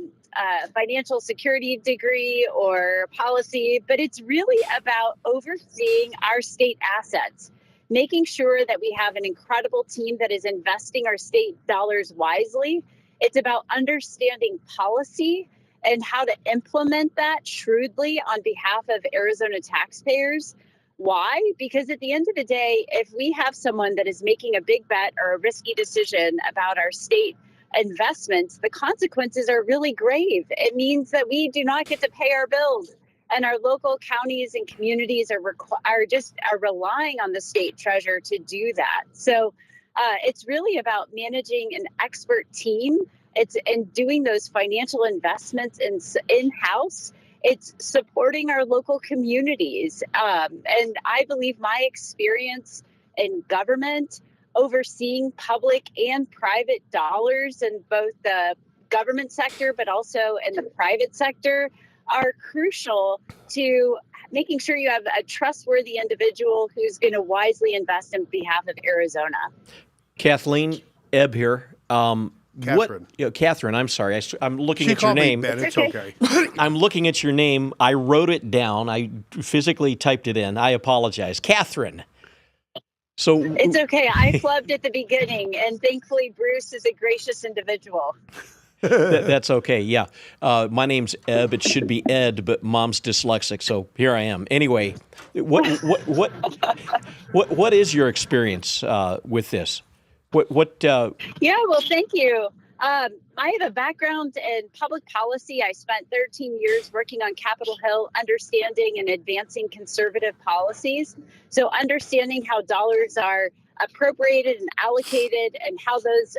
financial security degree or policy, but it's really about overseeing our state assets, making sure that we have an incredible team that is investing our state dollars wisely. It's about understanding policy and how to implement that shrewdly on behalf of Arizona taxpayers. Why? Because at the end of the day, if we have someone that is making a big bet or a risky decision about our state investments, the consequences are really grave. It means that we do not get to pay our bills, and our local counties and communities are relying on the state treasurer to do that. So it's really about managing an expert team. It's in doing those financial investments in-house. It's supporting our local communities. And I believe my experience in government, overseeing public and private dollars in both the government sector, but also in the private sector, are crucial to making sure you have a trustworthy individual who's going to wisely invest in behalf of Arizona. Kathleen, Ebb here. Katherine. Katherine, I'm sorry. I'm looking at your name. It's okay. I'm looking at your name. I wrote it down. I physically typed it in. I apologize. Katherine. So it's okay. I flubbed at the beginning, and thankfully Bruce is a gracious individual. That's okay. Yeah. My name's Ebb. It should be Ed, but Mom's dyslexic, so here I am. Anyway, what is your experience with this? Yeah, well, thank you. I have a background in public policy. I spent 13 years working on Capitol Hill, understanding and advancing conservative policies. So understanding how dollars are appropriated and allocated and how those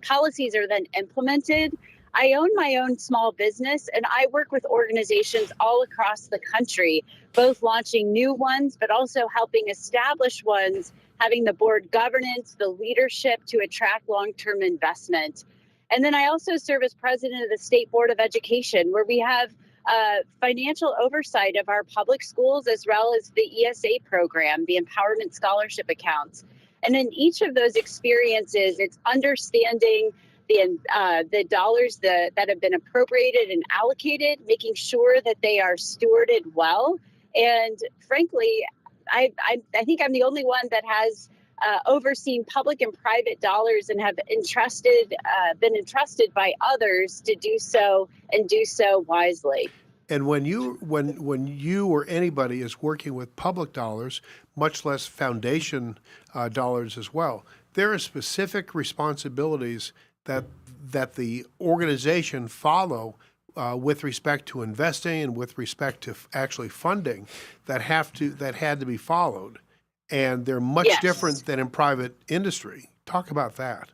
policies are then implemented. I own my own small business, and I work with organizations all across the country, both launching new ones, but also helping establish ones, having the board governance, the leadership to attract long-term investment. And then I also serve as president of the State Board of Education, where we have financial oversight of our public schools, as well as the ESA program, the Empowerment Scholarship Accounts. And in each of those experiences, it's understanding the dollars that have been appropriated and allocated, making sure that they are stewarded well. And frankly, I think I'm the only one that has overseen public and private dollars and have been entrusted by others to do so and do so wisely. And when you or anybody is working with public dollars, much less foundation dollars as well, there are specific responsibilities that the organization follow with respect to investing and with respect to actually funding that had to be followed, and they're much different than in private industry. Talk about that.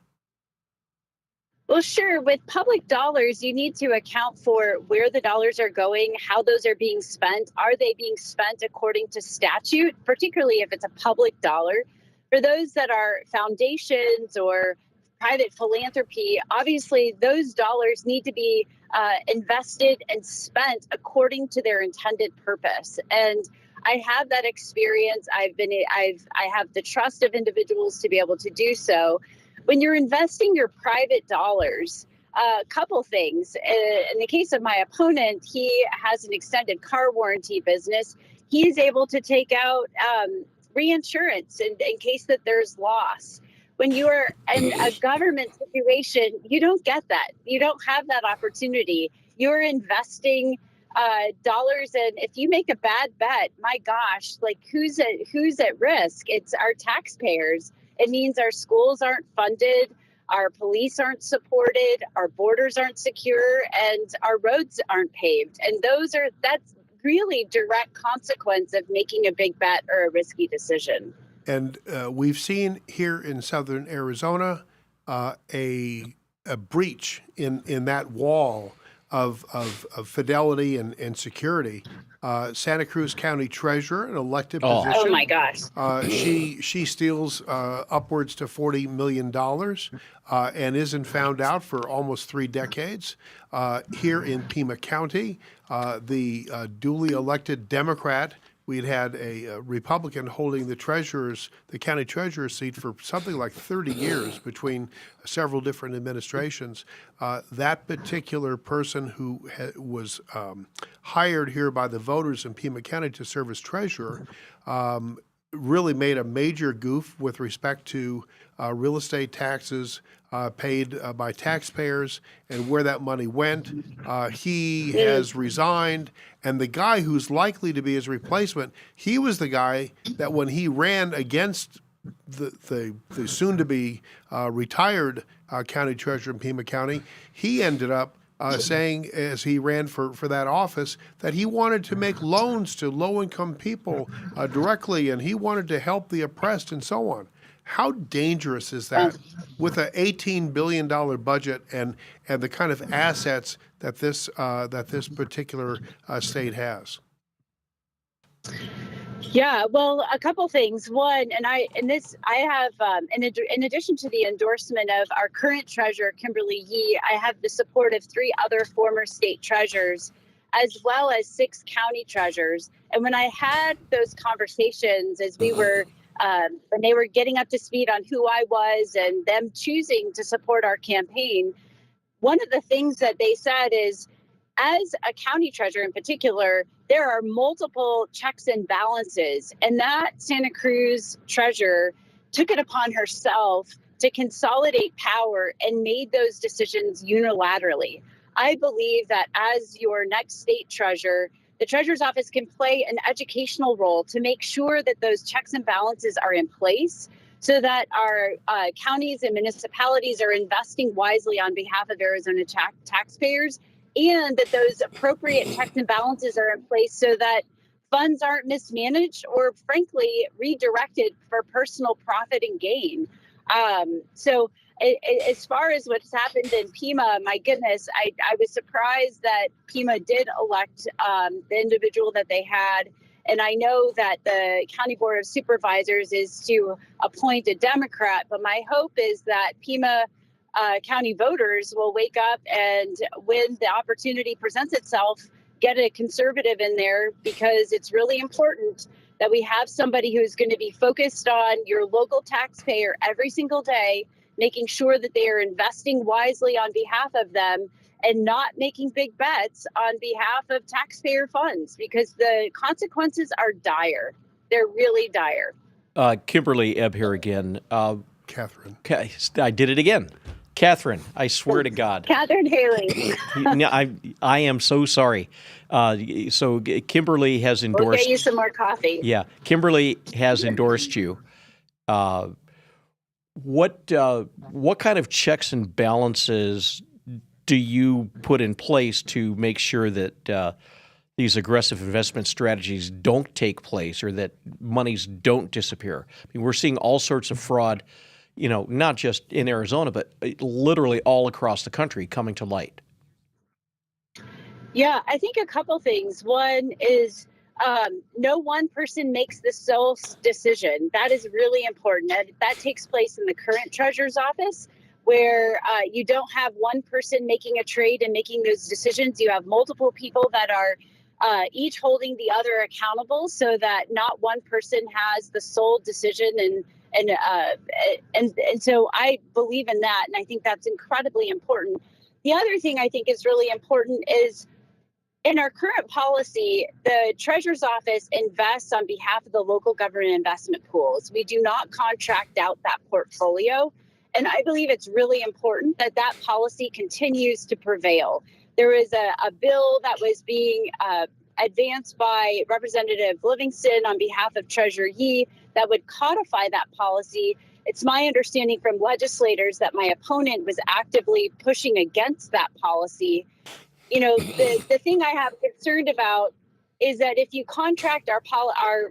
Well, sure. With public dollars, you need to account for where the dollars are going, how those are being spent. Are they being spent according to statute, particularly if it's a public dollar? For those that are foundations or private philanthropy, obviously those dollars need to be invested and spent according to their intended purpose. And I have that experience. I have the trust of individuals to be able to do so. When you're investing your private dollars, a couple things. In the case of my opponent, he has an extended car warranty business. He is able to take out reinsurance in case that there's loss. When you are in a government situation, you don't get that. You don't have that opportunity. You're investing dollars, and if you make a bad bet, my gosh, like who's at risk? It's our taxpayers. It means our schools aren't funded, our police aren't supported, our borders aren't secure, and our roads aren't paved. And that's really direct consequence of making a big bet or a risky decision. And we've seen here in southern Arizona a breach in that wall of fidelity and security. Santa Cruz County Treasurer, an elected position. Oh my gosh. She steals upwards to $40 million and isn't found out for almost 3 decades. Here in Pima County, the duly elected Democrat, we'd had a Republican holding the county treasurer's seat for something like 30 years between several different administrations. That particular person who was hired here by the voters in Pima County to serve as treasurer really made a major goof with respect to real estate taxes paid by taxpayers and where that money went. He has resigned, and the guy who's likely to be his replacement, he was the guy that when he ran against the soon-to-be retired county treasurer in Pima County, he ended up saying, as he ran for that office, that he wanted to make loans to low-income people directly, and he wanted to help the oppressed and so on. How dangerous is that with an $18 billion budget and the kind of assets that this particular state has? Yeah, well, a couple things. One, I have, in addition to the endorsement of our current treasurer, Kimberly Yee, I have the support of 3 other former state treasurers, as well as 6 county treasurers. And when I had those conversations, as we were, when they were getting up to speed on who I was and them choosing to support our campaign, one of the things that they said is, as a county treasurer in particular, there are multiple checks and balances, and that Santa Cruz treasurer took it upon herself to consolidate power and made those decisions unilaterally. I believe that as your next state treasurer, the treasurer's office can play an educational role to make sure that those checks and balances are in place so that our counties and municipalities are investing wisely on behalf of Arizona taxpayers, and that those appropriate checks and balances are in place so that funds aren't mismanaged or, frankly, redirected for personal profit and gain. So as far as what's happened in Pima, my goodness, I was surprised that Pima did elect the individual that they had. And I know that the County Board of Supervisors is to appoint a Democrat, but my hope is that Pima County voters will wake up and, when the opportunity presents itself, get a conservative in there, because it's really important that we have somebody who's going to be focused on your local taxpayer every single day, making sure that they are investing wisely on behalf of them and not making big bets on behalf of taxpayer funds, because the consequences are dire. They're really dire. Kimberly Ebb here again. Katherine. I did it again. Katherine, I swear to God. Katherine Haley. I am so sorry. So Kimberly has endorsed. We'll get you some more coffee. Yeah, Kimberly has endorsed you. What kind of checks and balances do you put in place to make sure that these aggressive investment strategies don't take place or that monies don't disappear? I mean, we're seeing all sorts of fraud, not just in Arizona, but literally all across the country coming to light. Yeah, I think a couple things. One is no one person makes the sole decision. That is really important. That takes place in the current treasurer's office, where you don't have one person making a trade and making those decisions. You have multiple people that are each holding the other accountable, so that not one person has the sole decision. And so I believe in that, and I think that's incredibly important. The other thing I think is really important is, in our current policy, the Treasurer's Office invests on behalf of the local government investment pools. We do not contract out that portfolio. And I believe it's really important that that policy continues to prevail. There was a bill that was being advanced by Representative Livingston on behalf of Treasurer Yee that would codify that policy. It's my understanding from legislators that my opponent was actively pushing against that policy. The thing I have concerned about is that if you contract our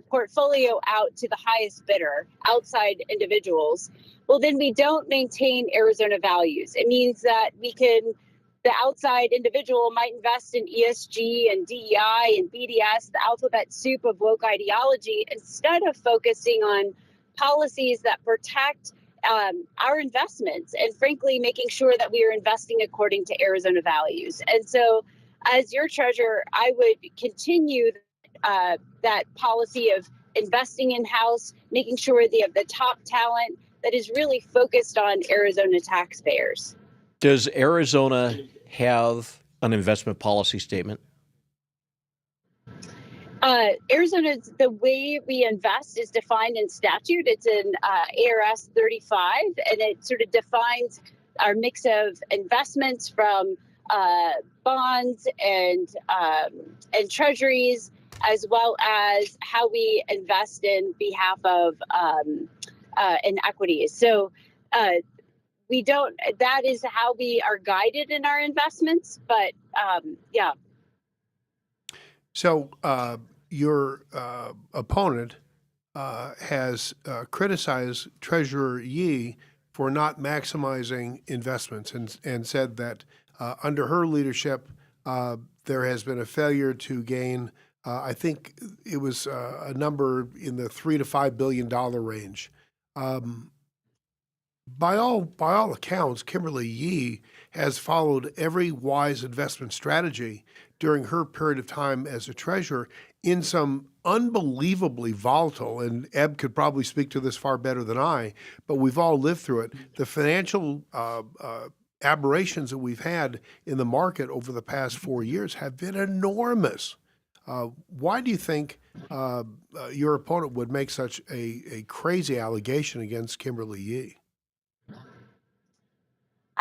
portfolio out to the highest bidder, outside individuals, well, then we don't maintain Arizona values. It means that the outside individual might invest in ESG and DEI and BDS, the alphabet soup of woke ideology, instead of focusing on policies that protect our investments and, frankly, making sure that we are investing according to Arizona values. And so, as your treasurer, I would continue that policy of investing in-house, making sure they have the top talent that is really focused on Arizona taxpayers. Does Arizona have an investment policy statement? Arizona, the way we invest is defined in statute. It's in ARS 35, and it sort of defines our mix of investments from bonds and treasuries, as well as how we invest in behalf of in equities. So we don't. That is how we are guided in our investments. But yeah. So your opponent has criticized Treasurer Yee for not maximizing investments and said that under her leadership, there has been a failure to gain, I think it was a number in the $3 to $5 billion range. By all accounts, Kimberly Yee has followed every wise investment strategy during her period of time as a treasurer in some unbelievably volatile, and Eb could probably speak to this far better than I, but we've all lived through it, the financial aberrations that we've had in the market over the past 4 years have been enormous. Why do you think your opponent would make such a crazy allegation against Kimberly Yee?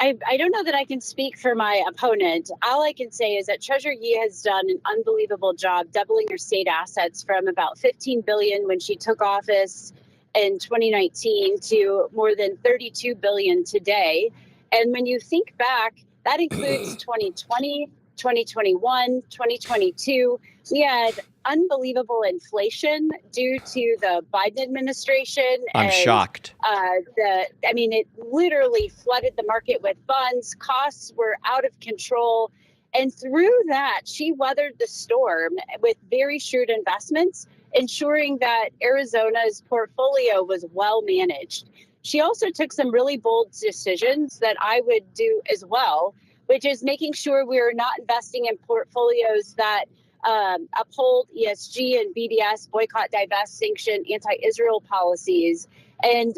I don't know that I can speak for my opponent. All I can say is that Treasurer Yee has done an unbelievable job doubling her state assets from about $15 billion when she took office in 2019 to more than $32 billion today. And when you think back, that includes 2020, 2021, 2022. We had unbelievable inflation due to the Biden administration. I'm shocked. It literally flooded the market with funds. Costs were out of control. And through that, she weathered the storm with very shrewd investments, ensuring that Arizona's portfolio was well managed. She also took some really bold decisions that I would do as well, which is making sure we are not investing in portfolios that uphold ESG and BDS, boycott, divest, sanction, anti-Israel policies, and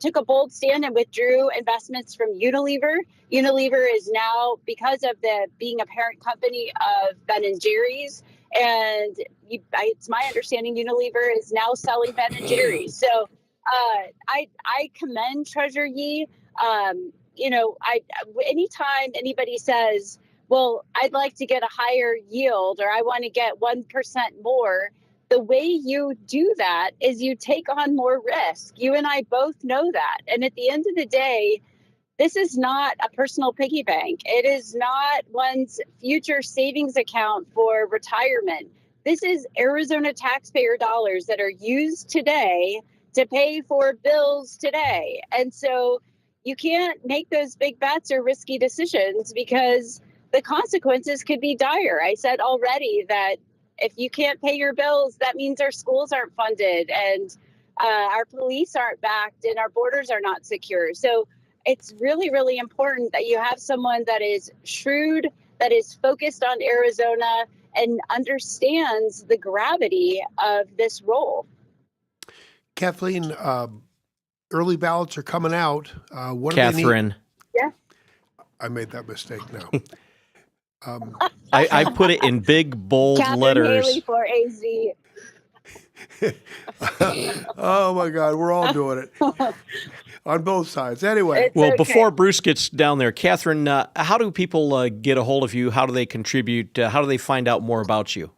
took a bold stand and withdrew investments from Unilever. Unilever is now, because of being a parent company of Ben and Jerry's, and it's my understanding Unilever is now selling Ben and Jerry's. So I commend Treasurer Yee. Anytime anybody says, well, I'd like to get a higher yield or I want to get 1% more, the way you do that is you take on more risk. You and I both know that. And at the end of the day, This is not a personal piggy bank. It is not one's future savings account for retirement. This is Arizona taxpayer dollars that are used today to pay for bills today. And so you can't make those big bets or risky decisions because the consequences could be dire. I said already that if you can't pay your bills, that means our schools aren't funded and our police aren't backed and our borders are not secure. So it's really, really important that you have someone that is shrewd, that is focused on Arizona, and understands the gravity of this role. Kathleen, early ballots are coming out. What do they Catherine. need? Yeah. I made that mistake now. I put it in big, bold Katherine letters. Haley for AZ. Oh, my God. We're all doing it on both sides. Anyway. Well, before Bruce gets down there, Catherine, how do people get a hold of you? How do they contribute? How do they find out more about you?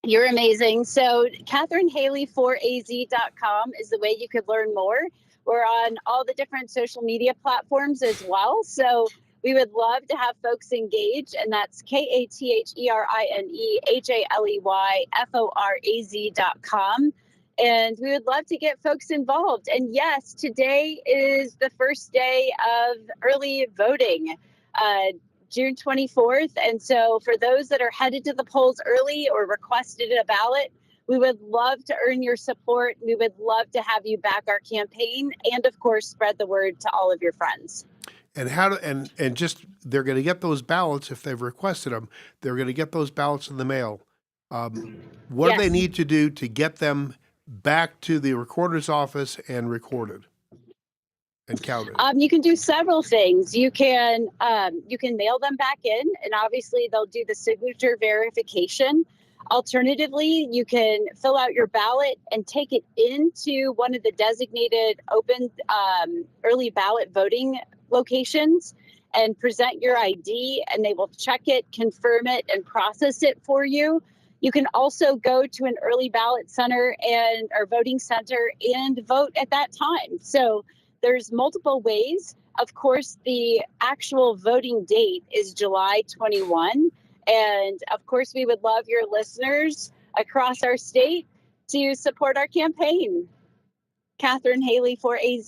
You're amazing. So KatherineHaley4AZ.com is the way you could learn more. We're on all the different social media platforms as well. So we would love to have folks engage, and that's KatherineHaleyForaz.com. And we would love to get folks involved. And yes, today is the first day of early voting, June 24th. And so for those that are headed to the polls early or requested a ballot, we would love to earn your support. We would love to have you back our campaign and, of course, spread the word to all of your friends. And they're going to get those ballots if they've requested them. They're going to get those ballots in the mail. What do they need to do to get them back to the recorder's office and recorded and counted? You can do several things. You can mail them back in, and obviously they'll do the signature verification. Alternatively, you can fill out your ballot and take it into one of the designated open early ballot voting locations and present your ID, and they will check it, confirm it, and process it for you. You can also go to an early ballot center or voting center and vote at that time. So there's multiple ways. Of course, the actual voting date is July 21. And of course, we would love your listeners across our state to support our campaign. Katherine Haley for AZ.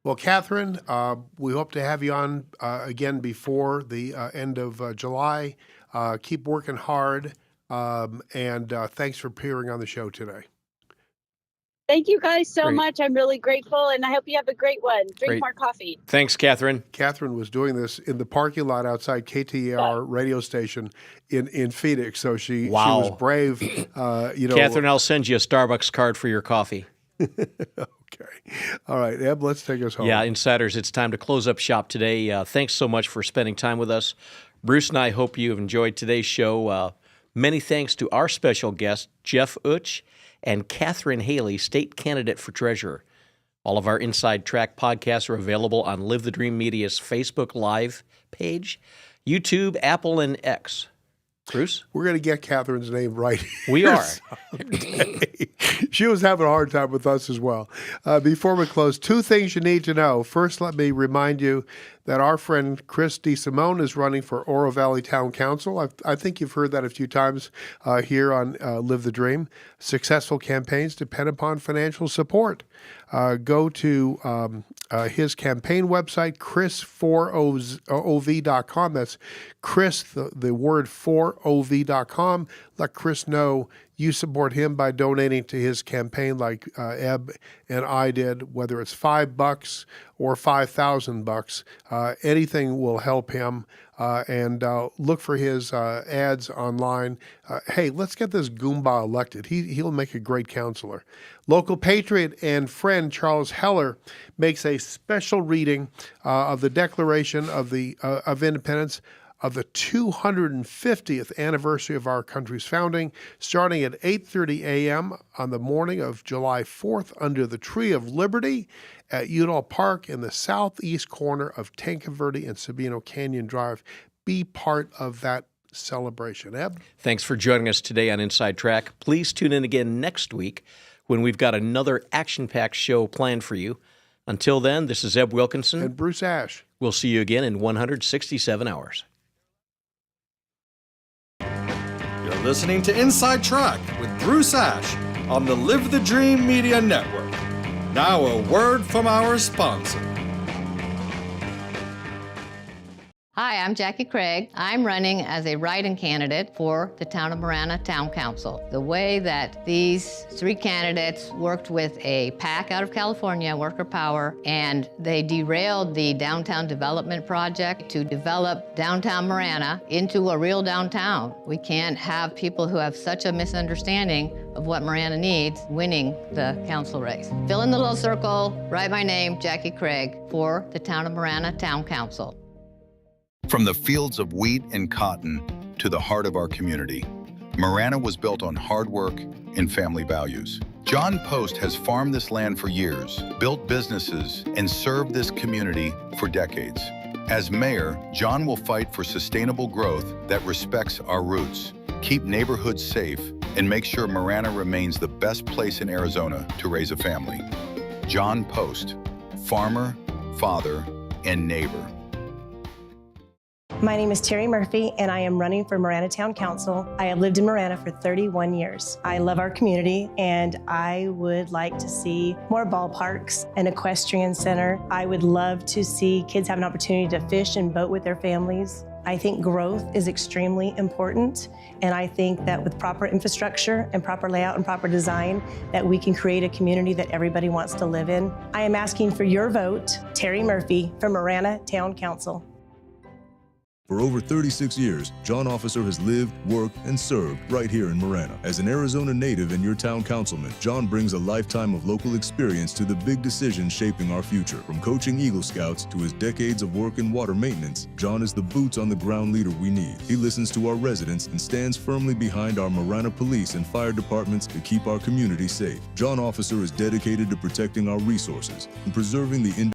Well, Catherine, we hope to have you on again before the end of July. Keep working hard, and thanks for appearing on the show today. Thank you guys so Great. much. I'm really grateful, and I hope you have a great one. Drink Great. more coffee. Thanks, Catherine. Catherine was doing this in the parking lot outside KTAR radio station in Phoenix, so she was brave. Catherine, I'll send you a Starbucks card for your coffee. Okay. All right, Eb, let's take us home. Yeah, Insiders, it's time to close up shop today. Thanks so much for spending time with us. Bruce and I hope you have enjoyed today's show. Many thanks to our special guest, Jeff Utsch, and Katherine Haley, state candidate for treasurer. All of our Inside Track podcasts are available on Live the Dream Media's Facebook Live page, YouTube, Apple, and X. Bruce? We're going to get Catherine's name right. We are. She was having a hard time with us as well. Before we close, two things you need to know. First, let me remind you that our friend Chris DeSimone is running for Oro Valley Town Council. I think you've heard that a few times here on Live the Dream. Successful campaigns depend upon financial support. Go to his campaign website, chris4ov.com. That's Chris, the word 4ov.com. Let Chris know you support him by donating to his campaign like Eb and I did, whether it's $5 or $5,000. Anything will help him. And look for his ads online. Hey, let's get this Goomba elected. He'll make a great counselor. Local patriot and friend Charles Heller makes a special reading of the Declaration of Independence of the 250th anniversary of our country's founding, starting at 8:30 a.m. on the morning of July 4th under the Tree of Liberty at Udall Park in the southeast corner of Tanque Verde and Sabino Canyon Drive. Be part of that celebration. Eb? Thanks for joining us today on Inside Track. Please tune in again next week when we've got another action-packed show planned for you. Until then, this is Zeb Wilkinson and Bruce Ash. We'll see you again in 167 hours. You're listening to Inside Track with Bruce Ash on the Live the Dream Media Network. Now a word from our sponsor. Hi, I'm Jackie Craig. I'm running as a write-in candidate for the Town of Marana Town Council. The way that these three candidates worked with a PAC out of California, Worker Power, and they derailed the downtown development project to develop downtown Marana into a real downtown. We can't have people who have such a misunderstanding of what Marana needs winning the council race. Fill in the little circle, write my name, Jackie Craig, for the Town of Marana Town Council. From the fields of wheat and cotton to the heart of our community, Marana was built on hard work and family values. John Post has farmed this land for years, built businesses, and served this community for decades. As mayor, John will fight for sustainable growth that respects our roots, keep neighborhoods safe, and make sure Marana remains the best place in Arizona to raise a family. John Post, farmer, father, and neighbor. My name is Terry Murphy, and I am running for Marana Town Council. I have lived in Marana for 31 years. I love our community, and I would like to see more ballparks, an equestrian center. I would love to see kids have an opportunity to fish and boat with their families. I think growth is extremely important, and I think that with proper infrastructure and proper layout and proper design, that we can create a community that everybody wants to live in. I am asking for your vote, Terry Murphy, for Marana Town Council. For over 36 years, John Officer has lived, worked, and served right here in Marana. As an Arizona native and your town councilman, John brings a lifetime of local experience to the big decisions shaping our future. From coaching Eagle Scouts to his decades of work in water maintenance, John is the boots on the ground leader we need. He listens to our residents and stands firmly behind our Marana police and fire departments to keep our community safe. John Officer is dedicated to protecting our resources and preserving the